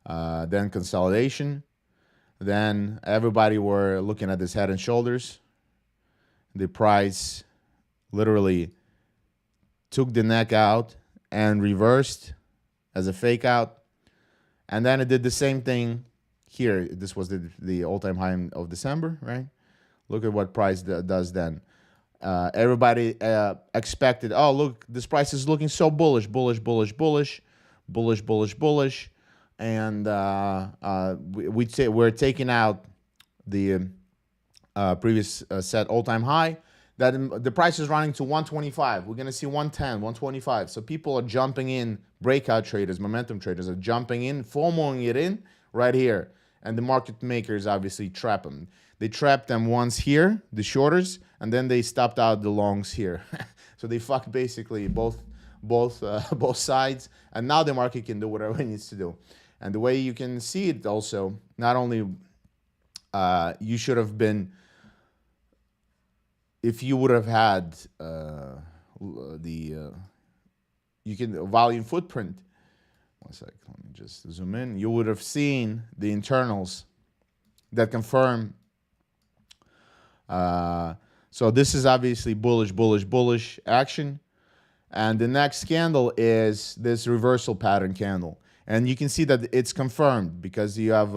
Speaker 1: Then consolidation. Then everybody were looking at this head and shoulders. The price literally took the neck out and reversed as a fake out. And then it did the same thing here. This was the all-time high of December, right? Look at what price does then. Everybody expected, oh, look, this price is looking so bullish. And we're taking out the previous set all-time high. That the price is running to 125. We're going to see 110, 125. So people are jumping in. Breakout traders, momentum traders are jumping in, FOMOing it in right here. And the market makers obviously trap them. They trapped them once here, the shorters, and then they stopped out the longs here. So they fucked basically both sides. And now the market can do whatever it needs to do. And the way you can see it also, not only you should have been, if you would have had you can volume footprint. One sec, let me just zoom in. You would have seen the internals that confirm. So this is obviously bullish action. And the next candle is this reversal pattern candle. And you can see that it's confirmed because you have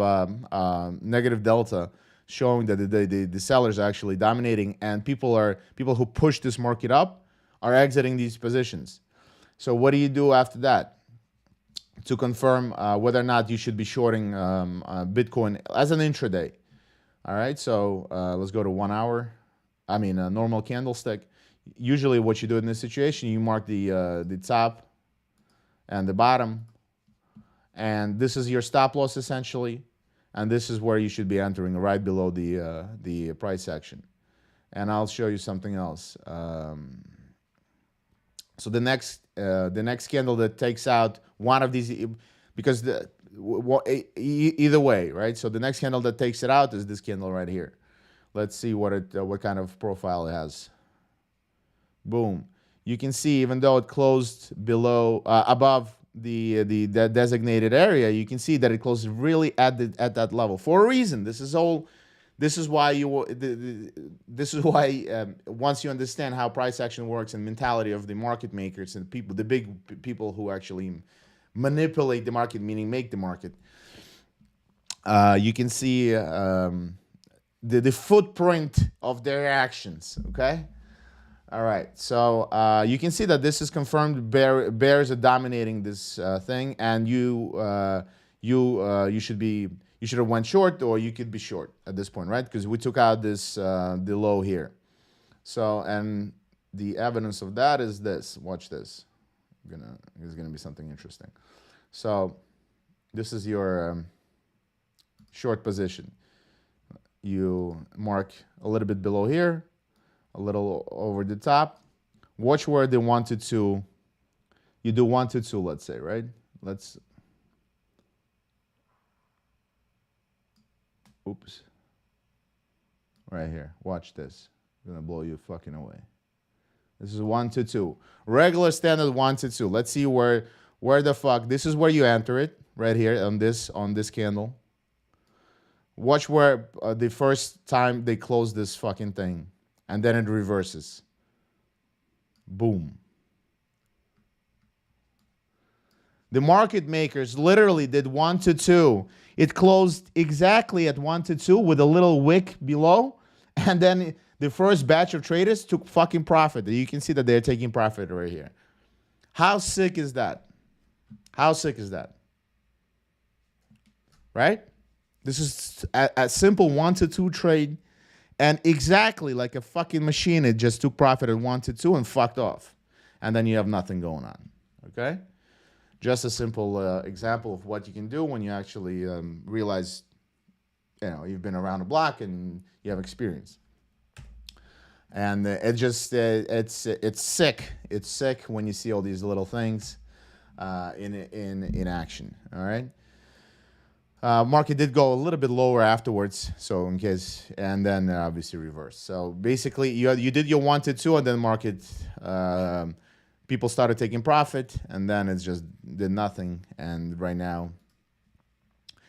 Speaker 1: negative delta showing that the sellers are actually dominating, and people who push this market up are exiting these positions. So what do you do after that to confirm whether or not you should be shorting Bitcoin as an intraday? All right, so let's go to 1 hour. I mean, a normal candlestick. Usually what you do in this situation, you mark the top and the bottom, and this is your stop loss essentially. And this is where you should be entering, right below the price action. And I'll show you something else. So the next candle that takes out one of these, because either way, right? So the next candle that takes it out is this candle right here. Let's see what kind of profile it has. Boom. You can see even though it closed above the designated area, you can see that it closed really at that level for a reason. This is why once you understand how price action works and mentality of the market makers and people, the big people who actually manipulate the market, meaning make the market, you can see the footprint of their actions. Okay. All right, so you can see that this is confirmed. Bears are dominating this thing, and you should have went short, or you could be short at this point, right? Because we took out this the low here. So, and the evidence of that is this. Watch this. It's gonna be something interesting. So, this is your short position. You mark a little bit below here, a little over the top. Watch where they wanted to. You do 1 to 2, let's say, right? Oops. Right here. Watch this. I'm gonna blow you fucking away. This is 1 to 2. Regular standard 1 to 2. Let's see where the fuck. This is where you enter it, right here on this candle. Watch where the first time they close this fucking thing. And then it reverses. Boom. The market makers literally did 1 to 2. It closed exactly at 1 to 2 with a little wick below. And then the first batch of traders took fucking profit. You can see that they're taking profit right here. How sick is that? How sick is that? Right? This is a simple 1 to 2 trade. And exactly like a fucking machine, it just took profit at 1 to 2 and fucked off. And then you have nothing going on. Okay? Just a simple example of what you can do when you actually realize, you've been around the block and you have experience. And it just it's sick. It's sick when you see all these little things in action. All right. Market did go a little bit lower afterwards, so in case, and then obviously reverse. So basically, you did your 1 to 2, and then market people started taking profit, and then it just did nothing. And right now,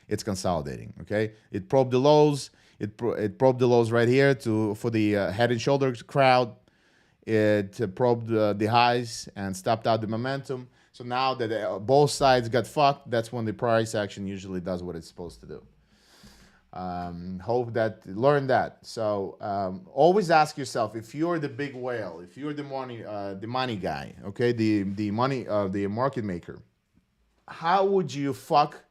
Speaker 1: it's consolidating. Okay, it probed the lows. It probed the lows right here for the head and shoulders crowd. It probed the highs and stopped out the momentum. So now that both sides got fucked, that's when the price action usually does what it's supposed to do. Learn that. So always ask yourself, if you're the big whale, if you're the money guy, okay, the market maker, how would you fuck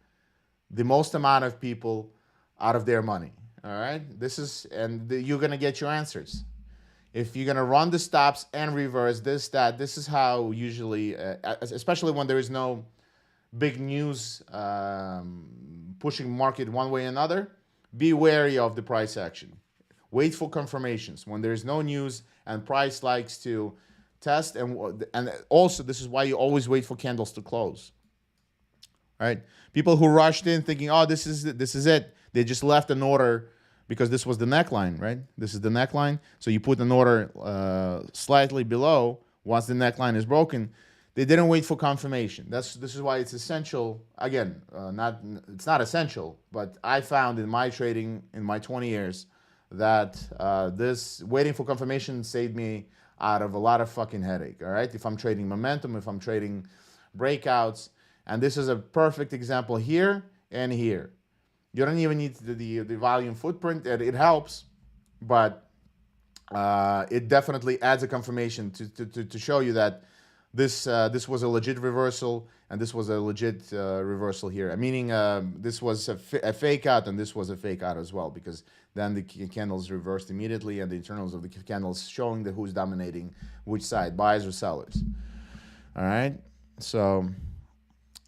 Speaker 1: the most amount of people out of their money? All right, you're gonna get your answers. If you're gonna run the stops and reverse this is how usually, especially when there is no big news pushing market one way or another, be wary of the price action. Wait for confirmations. When there is no news and price likes to test, and also this is why you always wait for candles to close. All right, people who rushed in thinking, oh, this is it. They just left an order because this was the neckline, right? This is the neckline. So you put an order slightly below. Once the neckline is broken, they didn't wait for confirmation. This is why it's essential. Again, it's not essential, but I found in my trading in my 20 years that this waiting for confirmation saved me out of a lot of fucking headache. All right, if I'm trading momentum, if I'm trading breakouts, and this is a perfect example here and here. You don't even need the volume footprint. It helps, but it definitely adds a confirmation to show you that this was a legit reversal and this was a legit reversal here. Meaning this was a fake out and this was a fake out as well, because then the candles reversed immediately and the internals of the candles showing who's dominating which side, buyers or sellers. All right, so.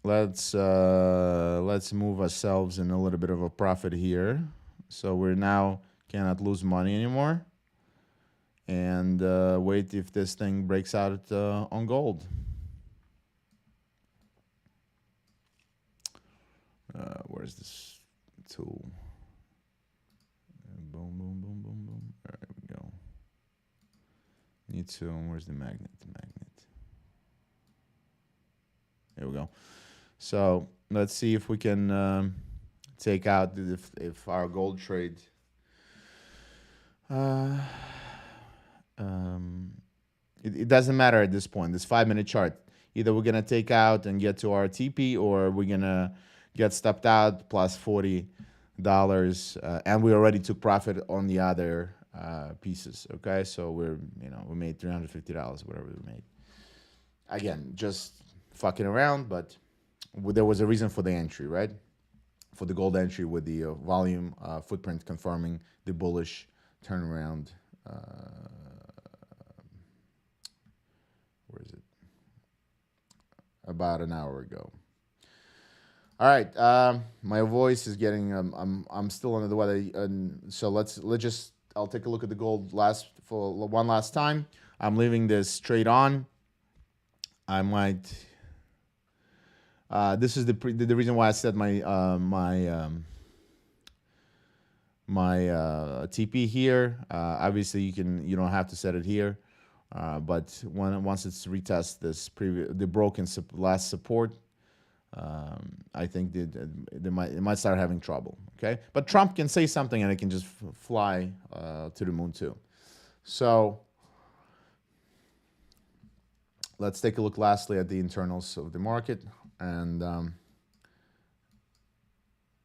Speaker 1: Let's move ourselves in a little bit of a profit here. So we're now cannot lose money anymore. And wait if this thing breaks out on gold. Where's this tool? Boom, boom, boom, boom, boom. All right, we go. Need to, where's the magnet? The magnet. There we go. So let's see if we can take out if our gold trade. It doesn't matter at this point. This 5-minute chart. Either we're gonna take out and get to our TP, or we're gonna get stopped out plus $40, and we already took profit on the other pieces. Okay, so we made $350, whatever we made. Again, just fucking around, but. There was a reason for the entry, right? For the gold entry with the volume footprint confirming the bullish turnaround. Where is it? About an hour ago. All right, my voice is getting. I'm still under the weather, and so let's just. I'll take a look at the gold for one last time. I'm leaving this trade on. I might. This is the reason why I set my TP here. Obviously, you don't have to set it here, but once it's retest the broken last support, I think it might start having trouble. Okay, but Trump can say something and it can just fly to the moon too. So let's take a look lastly at the internals of the market. and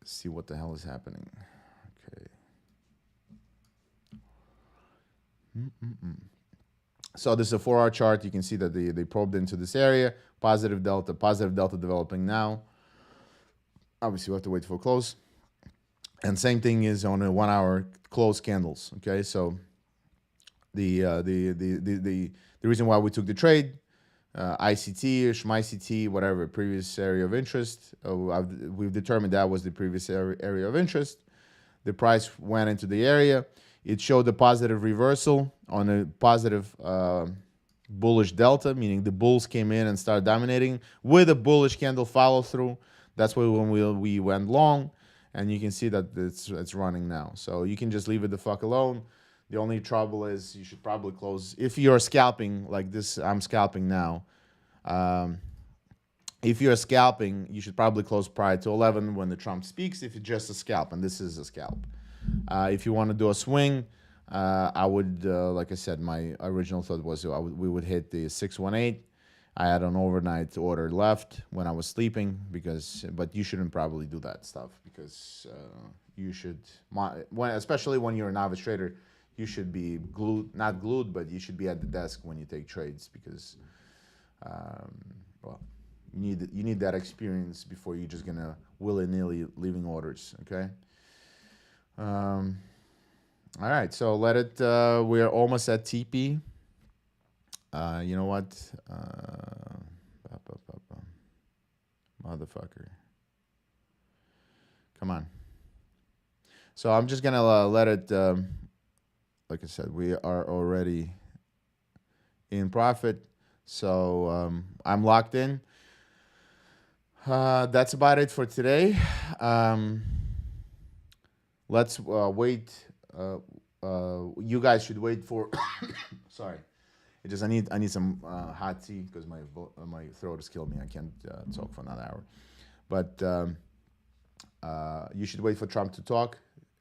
Speaker 1: see what the hell is happening. Okay. So this is a 4-hour chart. You can see that they probed into this area. Positive delta developing now. Obviously, we have to wait for close. And same thing is on a 1-hour close candles. Okay, so the reason why we took the trade, ICT, SHMICT, whatever, previous area of interest. We've determined that was the previous area of interest. The price went into the area. It showed a positive reversal on a positive bullish delta, meaning the bulls came in and started dominating with a bullish candle follow through. That's why when we went long, and you can see that it's running now. So you can just leave it the fuck alone. The only trouble is you should probably close if you're scalping like this. I'm scalping now. If you're scalping, you should probably close prior to 11 when the Trump speaks. If it's just a scalp, and this is a scalp. If you want to do a swing, I would, like I said, my original thought was we would hit the 618. I had an overnight order left when I was sleeping but you shouldn't probably do that stuff because you should, especially when you're a novice trader, you should be not glued, but you should be at the desk when you take trades because, well, you need that experience before you're just gonna willy-nilly leaving orders. Okay. All right, so let it. We are almost at TP. You know what? Motherfucker. Come on. So I'm just gonna let it. Like I said, we are already in profit, so I'm locked in. That's about it for today. Let's wait. You guys should wait for. Sorry, I need some hot tea because my throat is killing me. I can't talk for another hour. But you should wait for Trump to talk,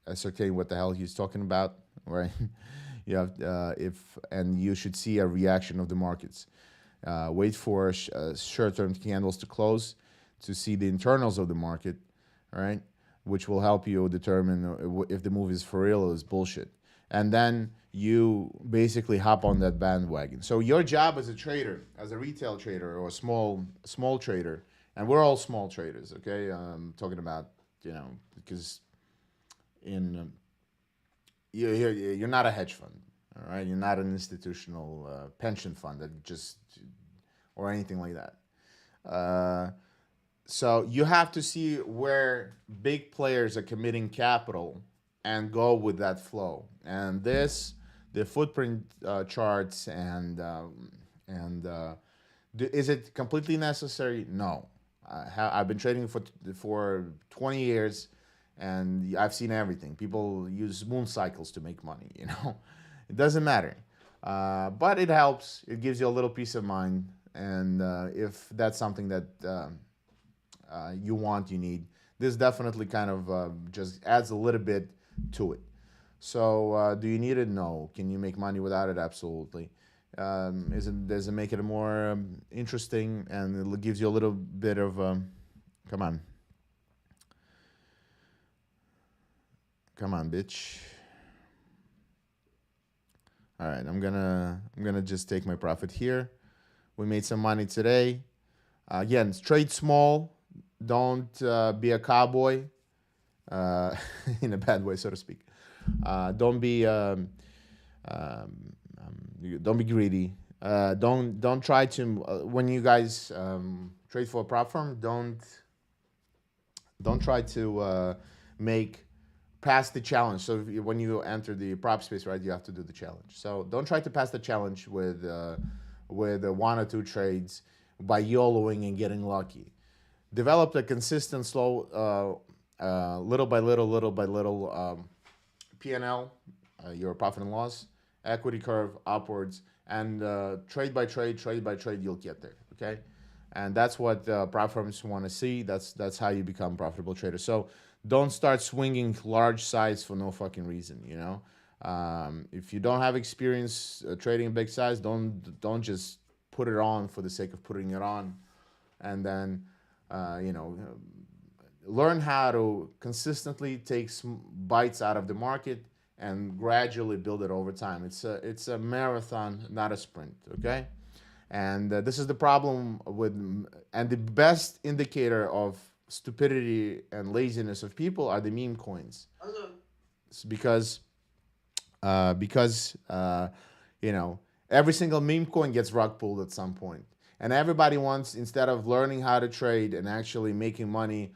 Speaker 1: ascertain what the hell he's talking about, right? You have and you should see a reaction of the markets. Wait for short-term candles to close to see the internals of the market, right? Which will help you determine if the move is for real or is bullshit. And then you basically hop on that bandwagon. So your job as a trader, as a retail trader or a small trader, and we're all small traders, okay? I'm talking about, because you're not a hedge fund, all right? You're not an institutional pension fund or anything like that. So you have to see where big players are committing capital and go with that flow. And the footprint charts is it completely necessary? No. I've been trading for 20 years, and I've seen everything. People use moon cycles to make money. It doesn't matter, but it helps. It gives you a little peace of mind, and if that's something that you want, you need. This definitely kind of just adds a little bit to it. So do you need it? No. Can you make money without it? Absolutely. Does it make it more interesting, and it gives you a little bit of come on, bitch. All right, I'm gonna just take my profit here. We made some money today. Again, trade small. Don't be a cowboy, in a bad way, so to speak. Don't be greedy. Don't try to when you guys trade for a prop firm. Don't try to make pass the challenge. So when you enter the prop space, right, you have to do the challenge. So don't try to pass the challenge with 1 or 2 trades by YOLOing and getting lucky. Develop a consistent, slow, little by little P&L, your profit and loss, equity curve upwards, and trade by trade, you'll get there. Okay, and that's what prop firms want to see. That's how you become a profitable trader. So don't start swinging large size for no fucking reason. If you don't have experience trading big size, don't just put it on for the sake of putting it on, and then you know, learn how to consistently take bites out of the market and gradually build it over time. It's a marathon, not a sprint. Okay, and this is the problem with, and the best indicator of stupidity and laziness of people are the meme coins. It's because you know, every single meme coin gets rug pulled at some point, and everybody wants, instead of learning how to trade and actually making money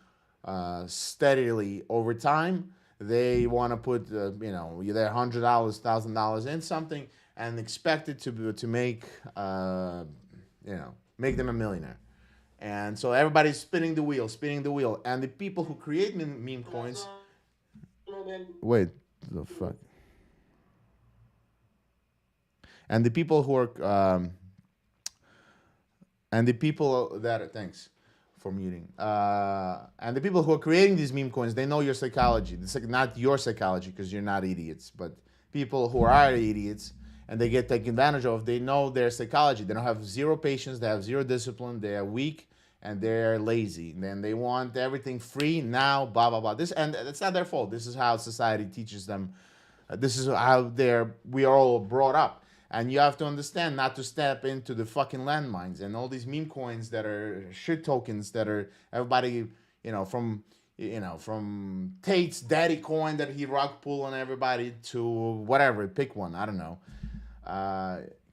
Speaker 1: steadily over time, they want to put you know, their $100, $1,000 in something and expect it to make you know, make them a millionaire. And so everybody's spinning the wheel, and the people who create meme coins. Wait, the fuck. And the people who are and the people that, thanks for muting, and the people who are creating these meme coins, they know your psychology. It's like not your psychology, because you're not idiots, but people who are idiots and they get taken advantage of, they know their psychology. They don't have zero patience, they have zero discipline, they are weak, and they're lazy. And then they want everything free now, blah blah blah. This, and it's not their fault. This is how society teaches them. This is how we are all brought up. And you have to understand not to step into the fucking landmines and all these meme coins that are shit tokens that are everybody, from Tate's daddy coin that he rug pull on everybody to whatever, pick one, I don't know.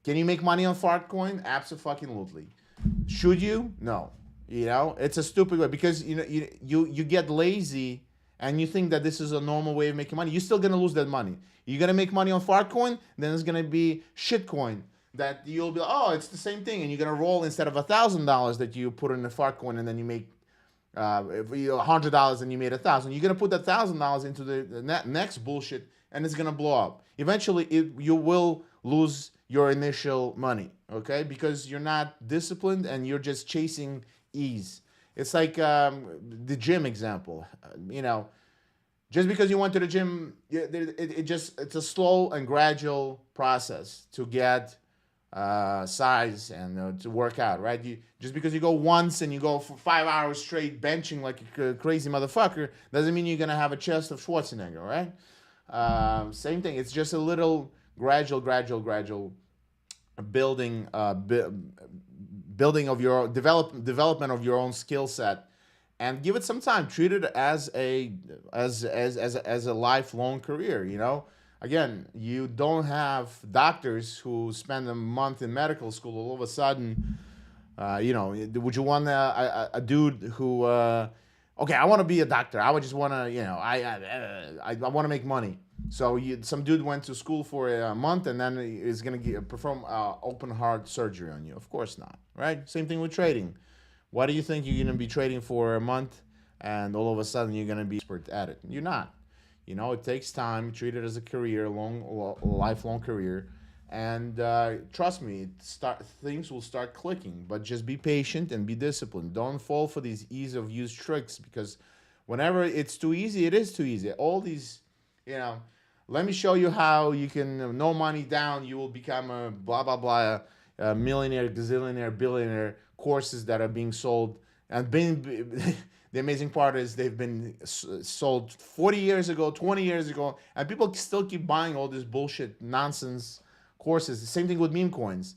Speaker 1: Can you make money on fart coin? Absolutely. Should you? No. It's a stupid way, because you get lazy and you think that this is a normal way of making money. You're still gonna lose that money. You're gonna make money on fart coin, then it's gonna be shit coin that you'll be, oh, it's the same thing, and you're gonna roll, instead of $1,000 that you put in the fart coin and then you make $100 and you made 1,000. You're gonna put that $1,000 into the next bullshit, and it's gonna blow up. Eventually, you will lose your initial money, okay? Because you're not disciplined and you're just chasing ease. It's like the gym example. Just because you went to the gym, it's a slow and gradual process to get size and to work out, right? Just because you go once and you go for 5 hours straight benching like a crazy motherfucker doesn't mean you're gonna have a chest of Schwarzenegger, right? Same thing. It's just a little gradual building building of your development of your own skill set, and give it some time. Treat it as a lifelong career. Again, you don't have doctors who spend a month in medical school all of a sudden. Would you want a dude who okay, I want to be a doctor, I would just want to, I want to make money. So some dude went to school for a month and then is going to perform open heart surgery on you? Of course not, right? Same thing with trading. Why do you think you're going to be trading for a month and all of a sudden you're going to be expert at it? You're not. It takes time. Treat it as a career, lifelong career. And trust me, things will start clicking. But just be patient and be disciplined. Don't fall for these ease of use tricks, because whenever it's too easy, it is too easy. All these, let me show you how you can, no money down, you will become a blah, blah, blah, a millionaire, gazillionaire, billionaire courses that are being sold. And the amazing part is they've been sold 40 years ago, 20 years ago, and people still keep buying all this bullshit nonsense courses. The same thing with meme coins.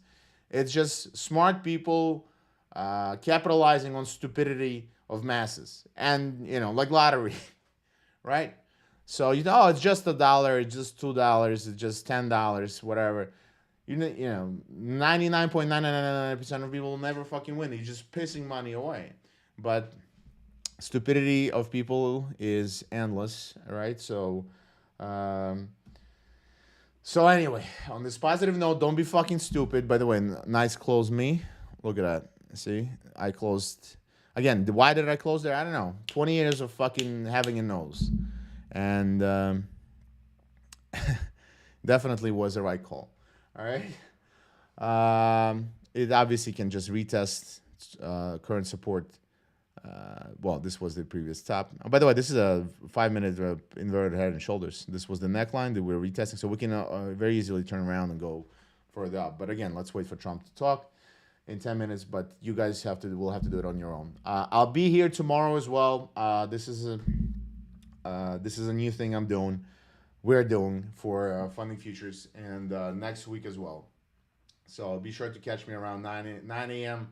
Speaker 1: It's just smart people capitalizing on stupidity of masses, and like lottery, right? So it's just $1, it's just $2, it's just $10, whatever. 99.999% of people will never fucking win. You're just pissing money away. But stupidity of people is endless, right? So anyway, on this positive note, don't be fucking stupid. By the way, nice close me. Look at that. See, I closed again. Why did I close there? I don't know. 20 years of fucking having a nose, and definitely was the right call. All right. It obviously can just retest current support. Well, this was the previous top. By the way, this is a 5-minute inverted head and shoulders. This was the neckline that we're retesting, so we can very easily turn around and go further up. But again, let's wait for Trump to talk. in 10 minutes, but you guys will have to do it on your own. I'll be here tomorrow as well. This is a new thing we're doing for Funding Futures, and next week as well. So be sure to catch me around 9 a.m.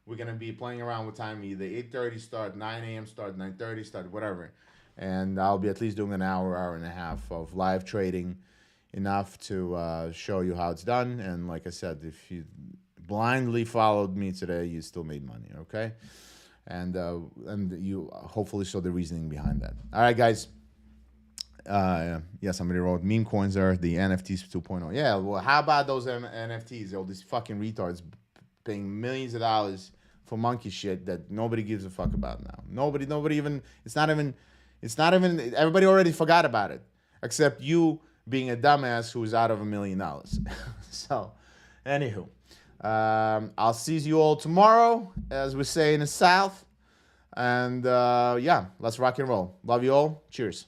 Speaker 1: We're gonna be playing around with time, either 8:30 start, 9 a.m. start, 9:30 start, whatever. And I'll be at least doing an hour and a half of live trading, enough to show you how it's done. And like I said, if you blindly followed me today, you still made money, okay? And you hopefully saw the reasoning behind that. All right, guys. Yeah, somebody wrote meme coins are the NFTs 2.0. Yeah, well, how about those NFTs? All these fucking retards paying millions of dollars for monkey shit that nobody gives a fuck about now. Nobody even. It's not even. Everybody already forgot about it, except you being a dumbass who's out of $1 million. So, anywho, I'll see you all tomorrow, as we say in the South. And yeah, let's rock and roll. Love you all. Cheers.